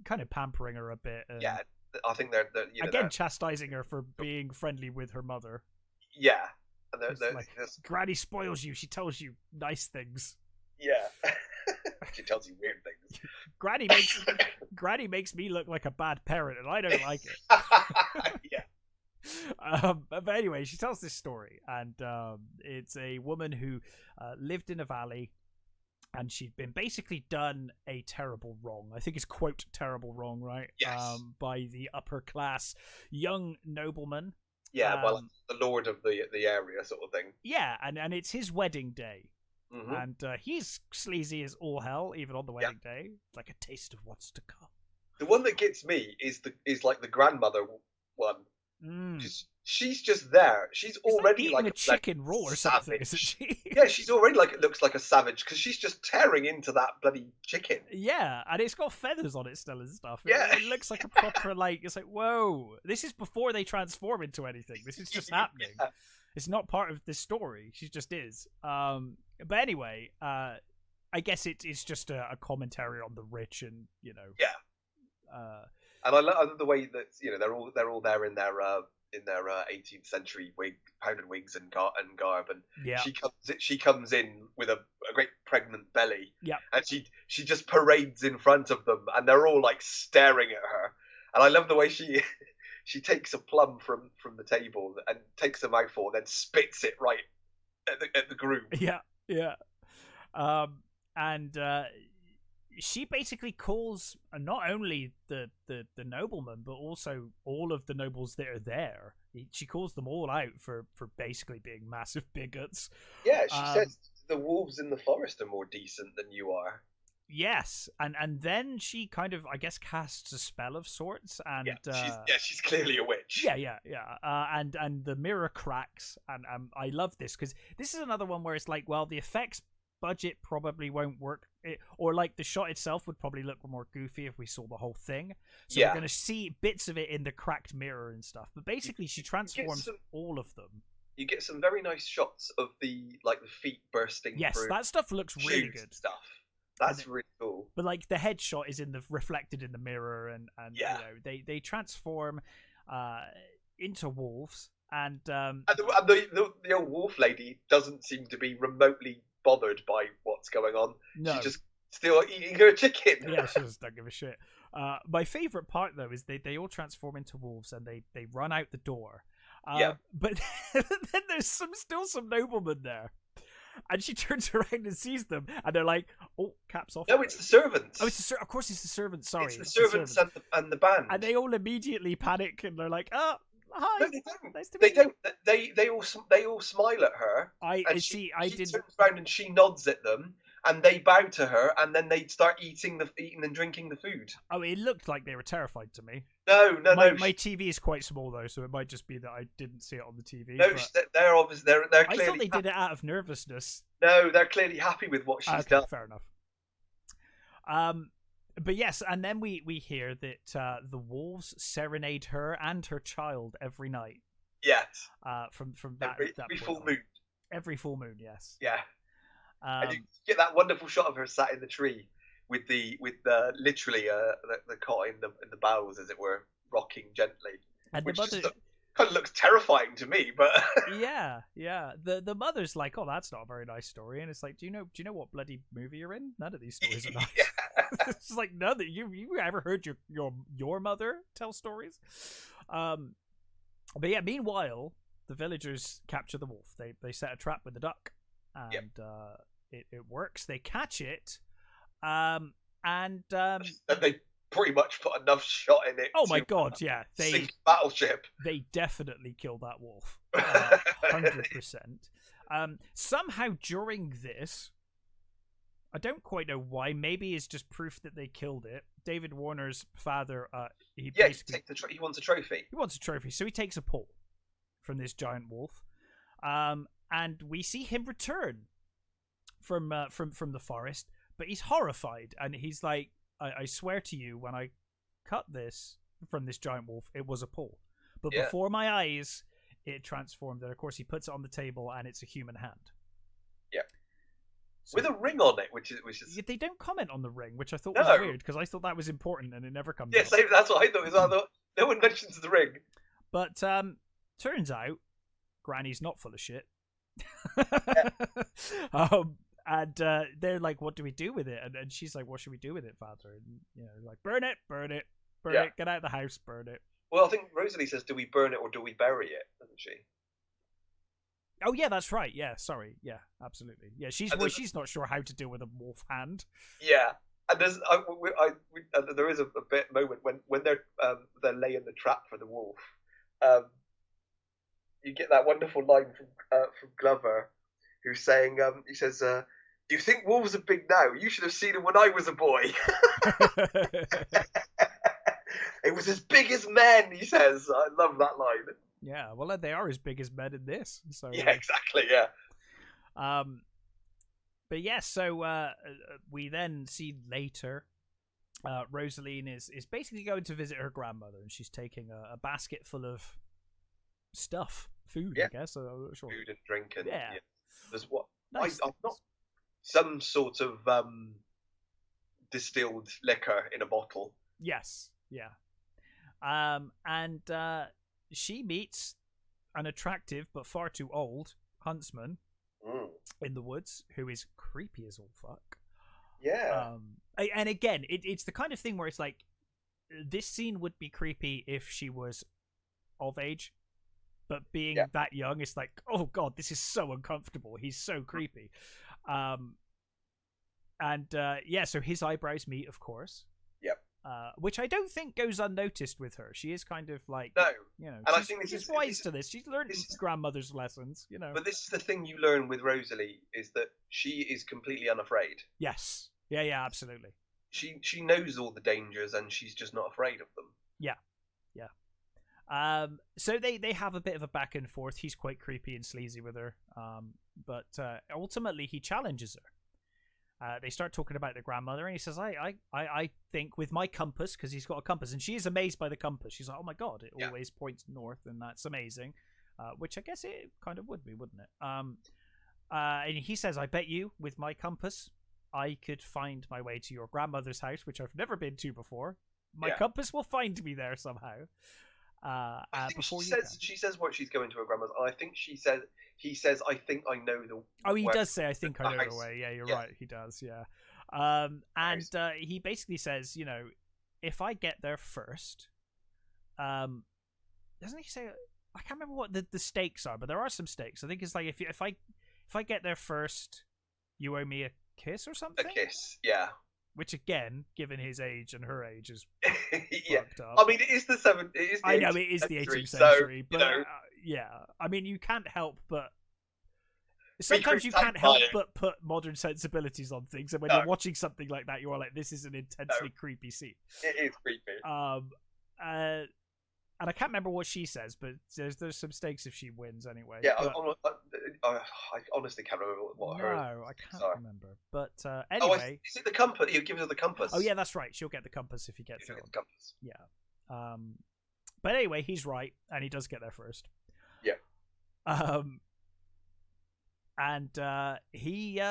kind of pampering her a bit. Yeah, I think they're again chastising her for being friendly with her mother. Yeah, and they're like, Granny spoils you. She tells you nice things. Yeah, she tells you weird things. Granny makes me look like a bad parent, and I don't like it. Yeah. But anyway, she tells this story, and it's a woman who lived in a valley, and she'd been basically done a terrible wrong. I think it's quote terrible wrong, right? Yes. By the upper class young nobleman. Yeah, well, the lord of the area, sort of thing. Yeah, and it's his wedding day. Mm-hmm. And he's sleazy as all hell, even on the wedding day. Like a taste of what's to come. The one that gets me is like the grandmother one. She's just there. She's already like a chicken raw or something, isn't she? Yeah, she's already looks like a savage because she's just tearing into that bloody chicken. Yeah, and it's got feathers on it still and stuff. Yeah, it looks like a proper it's like, whoa, this is before they transform into anything. This is just happening. Yeah. It's not part of this story. She just is. But anyway, I guess it's just a commentary on the rich, and Yeah. And I love the way that they're all there in their 18th century powdered wigs and garb, and yeah. she comes in with a great pregnant belly, yeah, and she just parades in front of them, and they're all like staring at her. And I love the way she takes a plum from the table and takes a mouthful, and then spits it right at the groom. Yeah, yeah, and she basically calls not only the nobleman, but also all of the nobles that are there. She calls them all out for basically being massive bigots. Yeah, she says the wolves in the forest are more decent than you are. Yes, and then she kind of, I guess, casts a spell of sorts, and she's clearly a witch. Yeah. And the mirror cracks, and I love this because this is another one where it's like, well, the effects budget probably won't work, or like the shot itself would probably look more goofy if we saw the whole thing. So we're going to see bits of it in the cracked mirror and stuff. But basically, she transforms all of them. You get some very nice shots of the feet bursting. Yes, through that stuff looks really good. Stuff. That's really cool. But like the headshot is reflected in the mirror, and they transform into wolves, and the old wolf lady doesn't seem to be remotely bothered by what's going on. No. She's just still eating her chicken. Yeah, she just don't give a shit. My favourite part though is they all transform into wolves, and they run out the door. But then there's still some noblemen there. And she turns around and sees them, and they're like, "Oh, caps off." No, it's the servants. Oh, of course, it's the servants. Sorry, it's the servants and the band. And they all immediately panic, and they're like, "Oh, hi." No, they don't. Nice to meet you. They all smile at her. She turns around and she nods at them, and they bow to her, and then they start eating and drinking the food. Oh, it looked like they were terrified to me. No. My TV is quite small though, so it might just be that I didn't see it on the TV. No, they're obviously they're clearly. I thought they did it out of nervousness. No, they're clearly happy with what she's done. Fair enough. But yes, and then we hear that the wolves serenade her and her child every night. Yes. From that every full moon. Every full moon, yes. Yeah. And you get that wonderful shot of her sat in the tree with the literally the cot in the boughs, as it were, rocking gently. And Kind of looks terrifying to me, but Yeah. The mother's like, oh, that's not a very nice story, and it's like, do you know what bloody movie you're in? None of these stories are nice. It's like none that you ever heard your mother tell stories. But yeah, meanwhile, the villagers capture the wolf. They set a trap with the duck, and it works. They catch it, and they pretty much put enough shot in it. Oh my god, yeah, sink battleship. They definitely killed that wolf, 100%. Somehow during this, I don't quite know why. Maybe it's just proof that they killed it. David Warner's father, he wants a trophy. He wants a trophy, so he takes a paw from this giant wolf, and we see him return from the forest, but he's horrified, and he's like, I swear to you, when I cut this from this giant wolf, it was a paw. But before my eyes, it transformed. And of course, he puts it on the table, and it's a human hand. Yeah. So, with a ring on it, which is... They don't comment on the ring, which I thought was weird, because I thought that was important, and it never comes up. Yeah, that's what I thought. I thought no one mentions the ring. But turns out, Granny's not full of shit. And they're like, what do we do with it? And she's like, what should we do with it, Father? And like, burn it, get out of the house, burn it. Well, I think Rosalie says, do we burn it or do we bury it? Doesn't she? Oh yeah, that's right. Yeah, sorry. Yeah, absolutely. Yeah, she's not sure how to deal with a wolf hand. Yeah, and there is a bit moment when they're laying the trap for the wolf. You get that wonderful line from Glover, who's saying, he says, "You think wolves are big now? You should have seen them when I was a boy." It was as big as men, he says. I love that line. Yeah, well, they are as big as men in this. So yeah, exactly. Yeah. But yeah, so we then see later, Rosaline is basically going to visit her grandmother, and she's taking a basket full of stuff, food, I guess. Sure. Food and drink, and yeah. There's what nice I'm not some sort of distilled liquor in a bottle. Yes, yeah. And she meets an attractive but far too old huntsman in the woods who is creepy as all fuck. Yeah. And again, it's the kind of thing where it's like, this scene would be creepy if she was of age, but being that young, it's like, oh god, this is so uncomfortable. He's so creepy. So his eyebrows meet, of course. Yep. Which I don't think goes unnoticed with her. She is kind of like, no, and I think she's wise to this. She's learned grandmother's lessons, But this is the thing you learn with Rosalie, is that she is completely unafraid. Yes. Yeah, absolutely. She knows all the dangers, and she's just not afraid of them. Yeah. So they have a bit of a back and forth. He's quite creepy and sleazy with her. But ultimately he challenges her. They start talking about their grandmother, and he says, I think with my compass, because he's got a compass, and she is amazed by the compass. She's like, oh my god, it always points north, and that's amazing. Which I guess it kind of would be, wouldn't it? And he says, I bet you with my compass I could find my way to your grandmother's house, which I've never been to before. My compass will find me there somehow. She says what she's going to her grandma's. I think he says, I think I know the. Oh, he does say, I think I know the way. Yeah, you're right. He does. Yeah. He basically says, if I get there first, doesn't he say? I can't remember what the stakes are, but there are some stakes. I think it's like if I get there first, you owe me a kiss or something. A kiss, yeah. Which again, given his age and her age, is fucked up. I mean, it is the 18th century, so, but yeah. I mean, you can't help but sometimes you can't help but put modern sensibilities on things, and when you're watching something like that, you're like, "This is an intensely creepy scene." It is creepy. And I can't remember what she says, but there's some stakes if she wins anyway. Yeah, I honestly can't remember what her. No, I can't remember. But anyway, is it the compass? He gives her the compass. Oh yeah, that's right. She'll get the compass if he gets there. The compass. Yeah. But anyway, he's right, and he does get there first. Yeah. And he.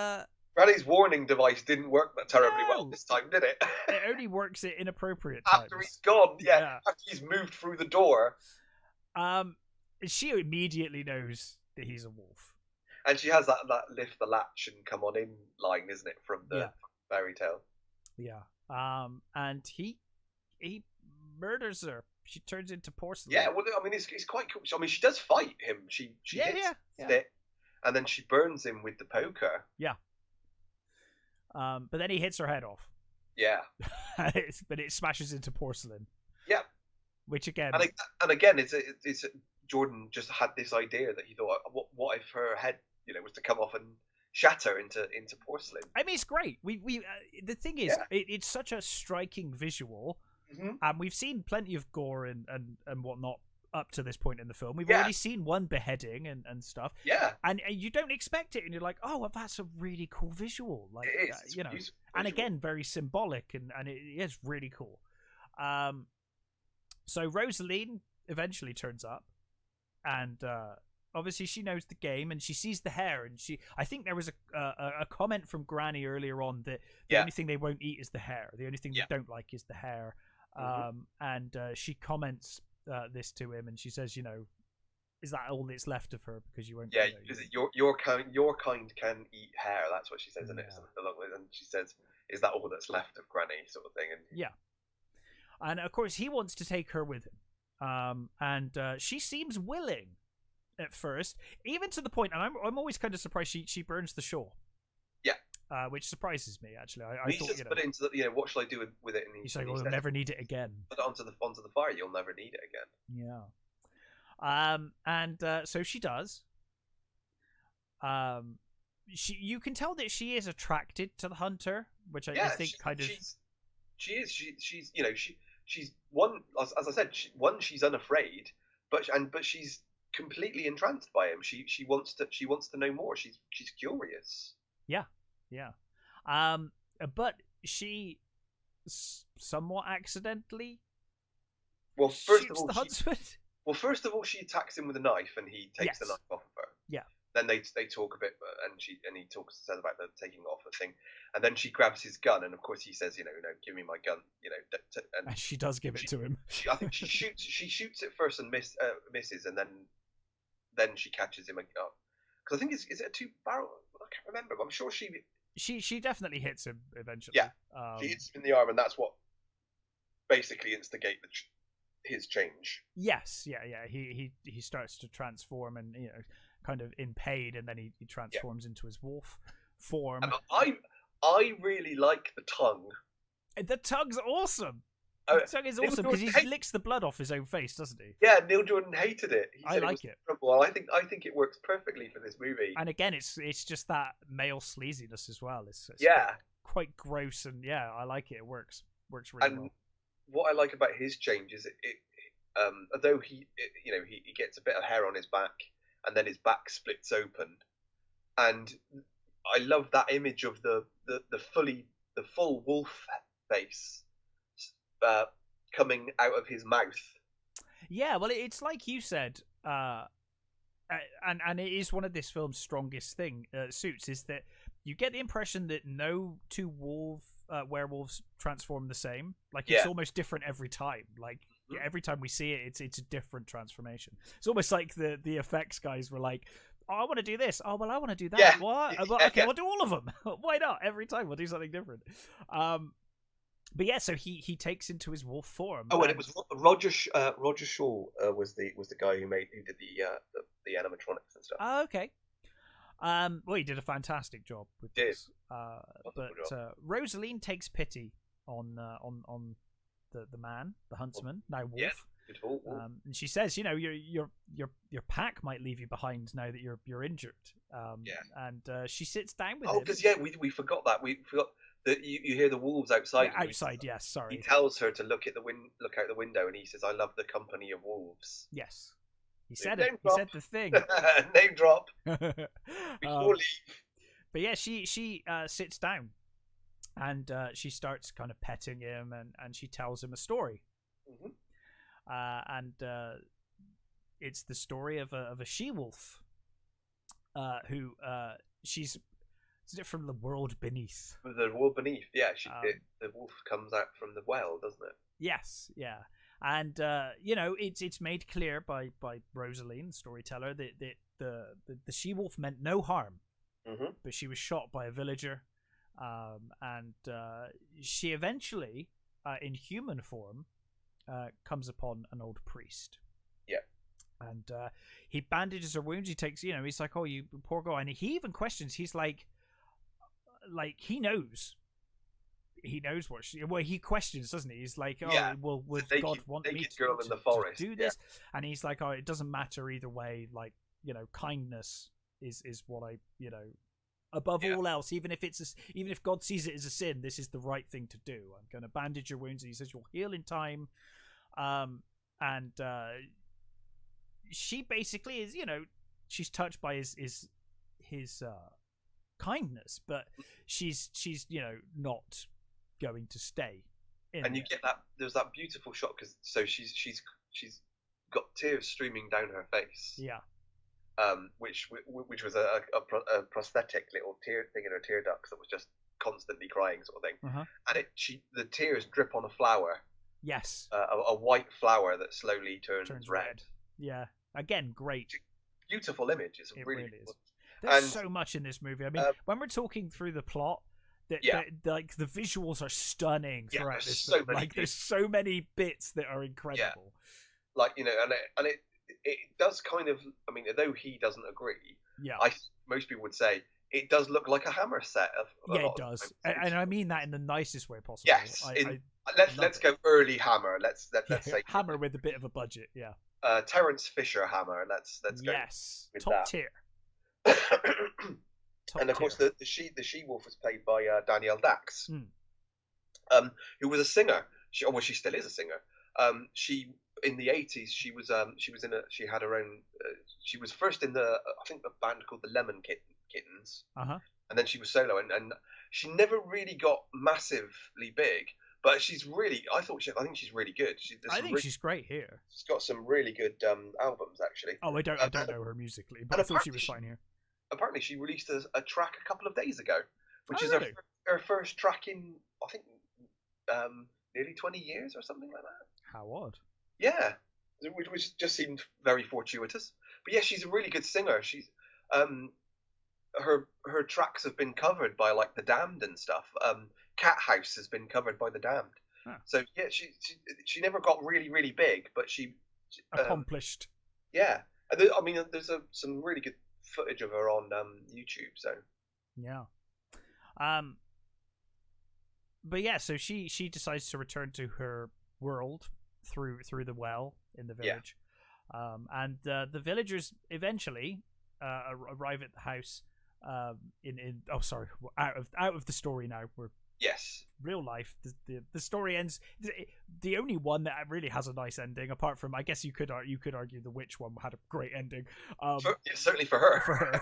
Granny's warning device didn't work that terribly well this time, did it? It only works at inappropriate times. After he's gone, after he's moved through the door. she immediately knows that he's a wolf. And she has that lift the latch and come on in line, isn't it, from the fairy tale? Yeah. And he murders her. She turns into porcelain. Yeah, well, I mean, it's quite cool. I mean, she does fight him. She hits the stick, and then she burns him with the poker. Yeah. But then he hits her head off. Yeah. But it smashes into porcelain. Yeah. Which again, and again, it's Jordan just had this idea that he thought, what if her head, was to come off and shatter into porcelain? I mean, it's great. We the thing is, it's such a striking visual. And we've seen plenty of gore and whatnot up to this point in the film. We've already seen one beheading and stuff. Yeah. And you don't expect it, and you're like, oh, well, that's a really cool visual. Like, it is. And again, very symbolic, and it is really cool. So Rosaline eventually turns up, and obviously she knows the game, and she sees the hair, and I think there was a comment from Granny earlier on that the only thing they won't eat is the hair. The only thing they don't like is the hair. And she comments this to him, and she says, is that all that's left of her? Because you won't. Is it your kind can eat hair? That's what she says, and and she says, is that all that's left of Granny, sort of thing? And and of course he wants to take her with him, and she seems willing at first, even to the point, and I'm always kind of surprised she burns the shawl. Which surprises me, actually. I thought, just put it into the, what shall I do with it? And he's like, well, you'll never need it again. Put it onto the fire, you'll never need it again. Yeah. And so she does. You can tell that she is attracted to the hunter, which I think she's one, as I said, she's unafraid, but she's completely entranced by him. She wants to know more. She's curious. Yeah. But she somewhat accidentally first of all, she attacks him with a knife, and he takes the knife off of her. Yeah. Then they talk a bit, and he says about the taking off the thing, and then she grabs his gun, and of course he says, give me my gun, and she does give it to him. I think she shoots it first and misses, and then she catches him again. Because I think is it a 2-barrel? I can't remember. But I'm sure she definitely hits him eventually. Yeah, she hits him in the arm, and that's what basically instigates his change. Yes, yeah. He starts to transform, and kind of in pain, and then he transforms into his wolf form. And I really like the tongue. The tongue's awesome. The tongue is awesome because he licks the blood off his own face, doesn't he? Yeah, Neil Jordan hated it. I like it. Well, I think it works perfectly for this movie. And again, it's just that male sleaziness as well. It's quite gross, and I like it. It works really well. What I like about his change is although he gets a bit of hair on his back, and then his back splits open, and I love that image of the full wolf face coming out of his mouth. Yeah, well, it's like you said, and it is one of this film's strongest suits, is that you get the impression that no two werewolves transform the same. Like, it's almost different every time. Like, every time we see it, it's a different transformation. It's almost like the effects guys were like, oh, I want to do this. Oh, well, I want to do that. Yeah. What? Okay, we'll do all of them. Why not? Every time we'll do something different. But yeah, so he takes into his wolf form. Oh, and it was Roger Shaw was the guy who did the animatronics and stuff. Oh, okay. Well, he did a fantastic job with this. But Rosaline takes pity on the man, the huntsman, now wolf. Yeah. Beautiful. And she says, your pack might leave you behind now that you're injured. And she sits down with him. Oh, because we forgot that. We forgot that you hear the wolves outside. Yeah, outside, yes. Sorry. He tells her to look out the window, and he says, "I love the company of wolves." Yes, he said it. He said the thing. Name drop. Before leave. But yeah, she sits down, and she starts kind of petting him, and she tells him a story. And it's the story of a she-wolf who she's from the world beneath. The world beneath, yeah. The wolf comes out from the well, doesn't it? Yes, yeah. And it's made clear by Rosaline, the storyteller, that the she wolf meant no harm, but she was shot by a villager, and she eventually, in human form, comes upon an old priest. Yeah. And he bandages her wounds. He takes, he's like, "Oh, you poor girl," and he even questions. He's like he knows. He knows what he questions, doesn't he? He's like, "Oh, well, would God want me to do this?" And he's like, "Oh, it doesn't matter either way. Like, kindness is what I, above all else. Even if God sees it as a sin, this is the right thing to do. I'm going to bandage your wounds." And he says, "You'll heal in time." And she basically is, she's touched by his kindness, but she's not going to stay in. And you get that there's that beautiful shot because she's got tears streaming down her face, which was a prosthetic little tear thing in her tear ducts that was just constantly crying, sort of thing. And the tears drip on a flower, a white flower that slowly turns red. Again, great, beautiful image. It really is. There's so much in this movie. I mean, when we're talking through the plot, like the visuals are stunning throughout this film. There's so many bits that are incredible. And it does kind of. I mean, although he doesn't agree, most people would say it does look like a Hammer set. It does, and I mean that in the nicest way possible. Yes, let's go early Hammer. Let's say Hammer with a bit of a budget. Terence Fisher Hammer. Let's go. Yes, top tier. And of course, the she wolf was played by Danielle Dax, who was a singer. She still is a singer. She in the 80s she was she had her own. She was first in the I think a band called the Lemon Kittens, and then she was solo, and she never really got massively big. But she's really, I think she's really good. I think she's great here. She's got some really good albums, actually. Oh, I don't know her musically, but I thought she was fine here. Apparently, she released a track a couple of days ago, which is her first track in, I think, nearly 20 years or something like that. How odd. Yeah, which just seemed very fortuitous. But yeah, she's a really good singer. She's her tracks have been covered by like the Damned and stuff. Cat House has been covered by the Damned. So yeah, she never got really really big, but she accomplished. Yeah, I mean, there's some really good footage of her on YouTube. So but yeah, so she decides to return to her world through the well in the village, and the villagers eventually arrive at the house. Out of the story now. We're real life. The story ends. The only one that really has a nice ending, apart from, I guess you could argue the witch one had a great ending. Certainly for her.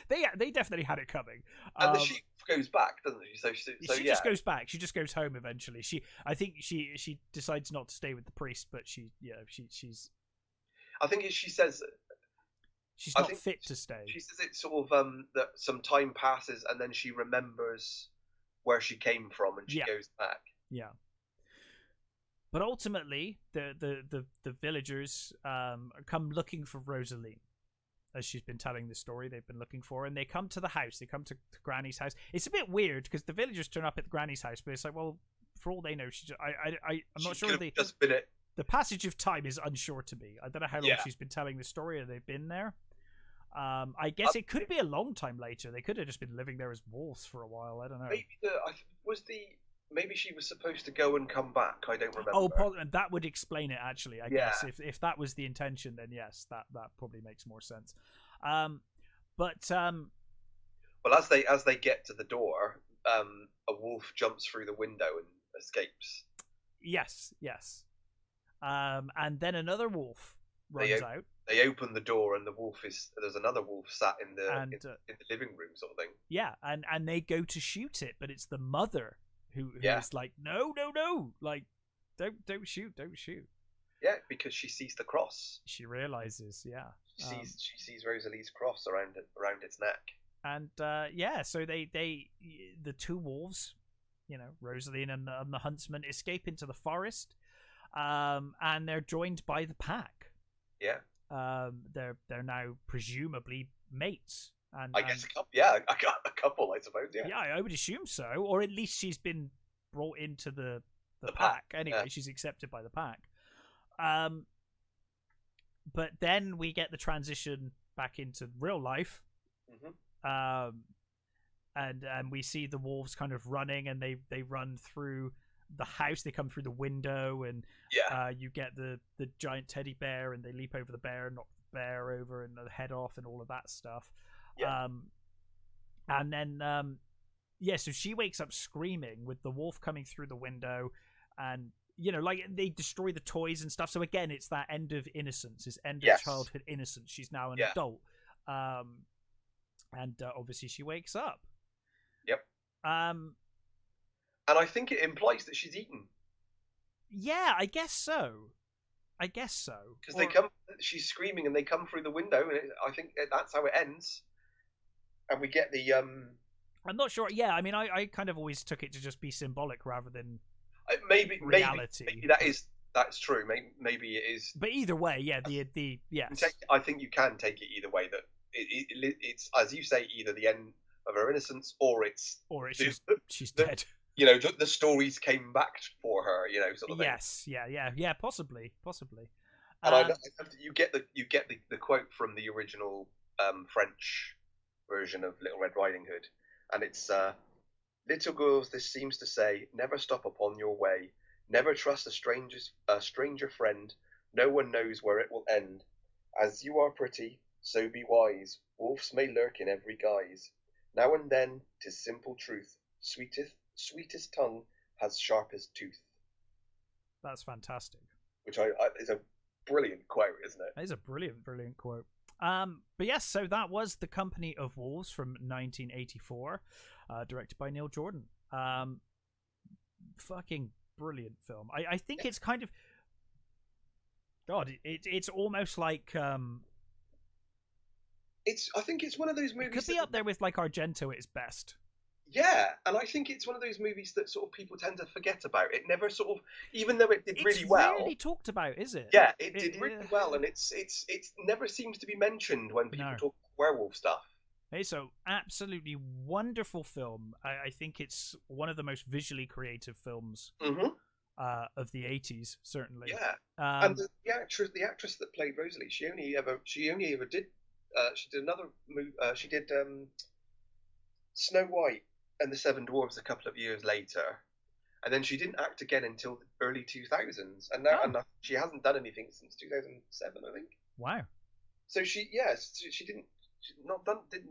They definitely had it coming. And the sheep goes back, doesn't she? She just goes back. She just goes home eventually. I think she decides not to stay with the priest, but she's. I think she says. She's not fit to stay. She says it's sort of that some time passes and then she remembers where she came from and she goes back. Yeah. But ultimately, the villagers come looking for Rosaline, as she's been telling the story. They've been looking for her, and they come to the house. They come to Granny's house. It's a bit weird because the villagers turn up at Granny's house, but it's like, well, for all they know, I'm not sure. The passage of time is unsure to me. I don't know how long she's been telling the story, or they've been there. I guess it could be a long time later. They could have just been living there as wolves for a while. I don't know. Maybe she was supposed to go and come back. I don't remember. Oh, that would explain it. Actually, I guess if that was the intention, then yes, that probably makes more sense. Well, as they get to the door, a wolf jumps through the window and escapes. Yes. And then another wolf runs out. They open the door and there's another wolf sat in the living room, sort of thing. Yeah, and they go to shoot it, but it's the mother who is like, no, like, don't shoot. Yeah, because she sees the cross. She realizes, she sees Rosalie's cross around its neck. And so the two wolves, Rosaline and the huntsman, escape into the forest. and they're joined by the pack. Yeah. They're now presumably mates. And I guess a couple. Yeah, a couple, I suppose. Yeah. Yeah, I would assume so, or at least she's been brought into the The pack. pack, Anyway, yeah. she's accepted by the pack. But then we get the transition back into real life. Mm-hmm. And we see the wolves kind of running, and they run through the house. They come through the window, and Yeah. you get the giant teddy bear, and they leap over the bear, knock the bear over, and the head off, and all of that stuff. Yeah. And then so she wakes up screaming with the wolf coming through the window, and like they destroy the toys and stuff. So again, it's that end of innocence, it's end of childhood innocence. She's now an adult, and obviously she wakes up. Yep. And I think it implies that she's eaten. Yeah, I guess so. Because she's screaming, and they come through the window, and I think that's how it ends. And we get the I'm not sure. Yeah, I mean, I kind of always took it to just be symbolic rather than maybe reality. Maybe that's true. Maybe it is. But either way, yeah, the yes. I think you can take it either way. That it's, as you say, either the end of her innocence, or it's she's dead. The stories came back for her. Sort of thing. Yes, yeah, possibly. And you get the quote from the original French version of Little Red Riding Hood, and it's little girls, this seems to say, never stop upon your way, never trust a stranger friend, no one knows where it will end. As you are pretty, so be wise, wolves may lurk in every guise. Now and then, 'tis simple truth, sweetest tongue has sharpest tooth. That's fantastic. Which is a brilliant quote, isn't it? That is a brilliant quote. But yes, so that was The Company of Wolves from 1984, directed by Neil Jordan. Fucking brilliant film. I think it's kind of, God, it's almost like I think it's one of those movies. It could be up there with like Argento at its best. Yeah, and I think it's one of those movies that sort of people tend to forget about. It never sort of, even though it did really well. It's rarely talked about, is it? Yeah, it did really well, and it never seems to be mentioned when people talk werewolf stuff. It's an absolutely wonderful film. I think it's one of the most visually creative films of the 80s, certainly. Yeah, and the actress that played Rosalie, she only ever did she did another movie. She did Snow White and the Seven Dwarfs a couple of years later, and then she didn't act again until the early 2000s, and she hasn't done anything since 2007, I think. Wow. So she didn't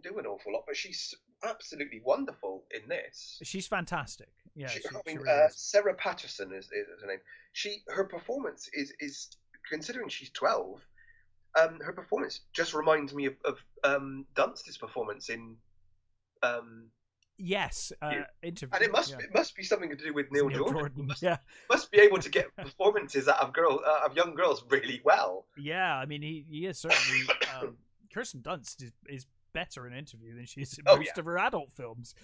do an awful lot, but she's absolutely wonderful in this. She's fantastic. Yeah, she really Sarah Patterson is her name. Her performance is considering she's 12. Her performance just reminds me of Dunst's performance in. Yes, interview. And it must be something to do with Neil Jordan. Must be able to get performances out of young girls really well. Yeah, I mean he is certainly. Kirsten Dunst is better in Interview than she is in most of her adult films.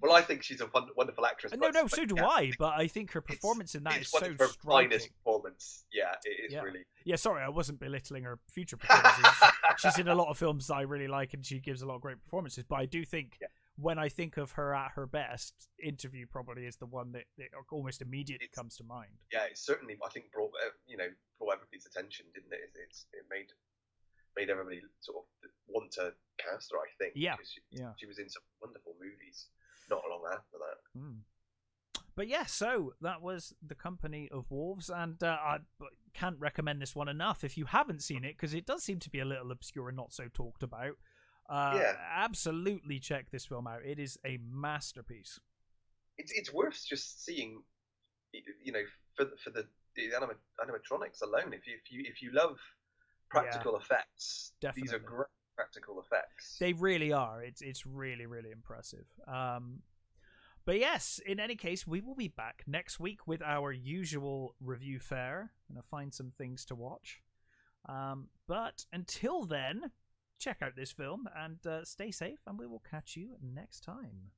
Well, I think she's a wonderful actress. No, so do I. But I think her performance in that is so striking. It's one of her finest performance. Yeah, it is really. Yeah, sorry, I wasn't belittling her future performances. She's in a lot of films I really like, and she gives a lot of great performances. But I do think when I think of her at her best, Interview probably is the one that almost immediately comes to mind. Yeah, it certainly, I think, brought everybody's attention, didn't it? It made everybody sort of want to cast her, I think. Yeah. She was in some wonderful movies not long after that. But yeah, so that was The Company of Wolves, and I can't recommend this one enough if you haven't seen it, because it does seem to be a little obscure and not so talked about. Absolutely check this film out. It is a masterpiece. It's worth just seeing, for the animatronics alone. If you love practical effects, definitely. These are great practical effects. They really are. It's really, really impressive. But yes, in any case, we will be back next week with our usual review fare and find some things to watch. But until then, check out this film and stay safe, and we will catch you next time.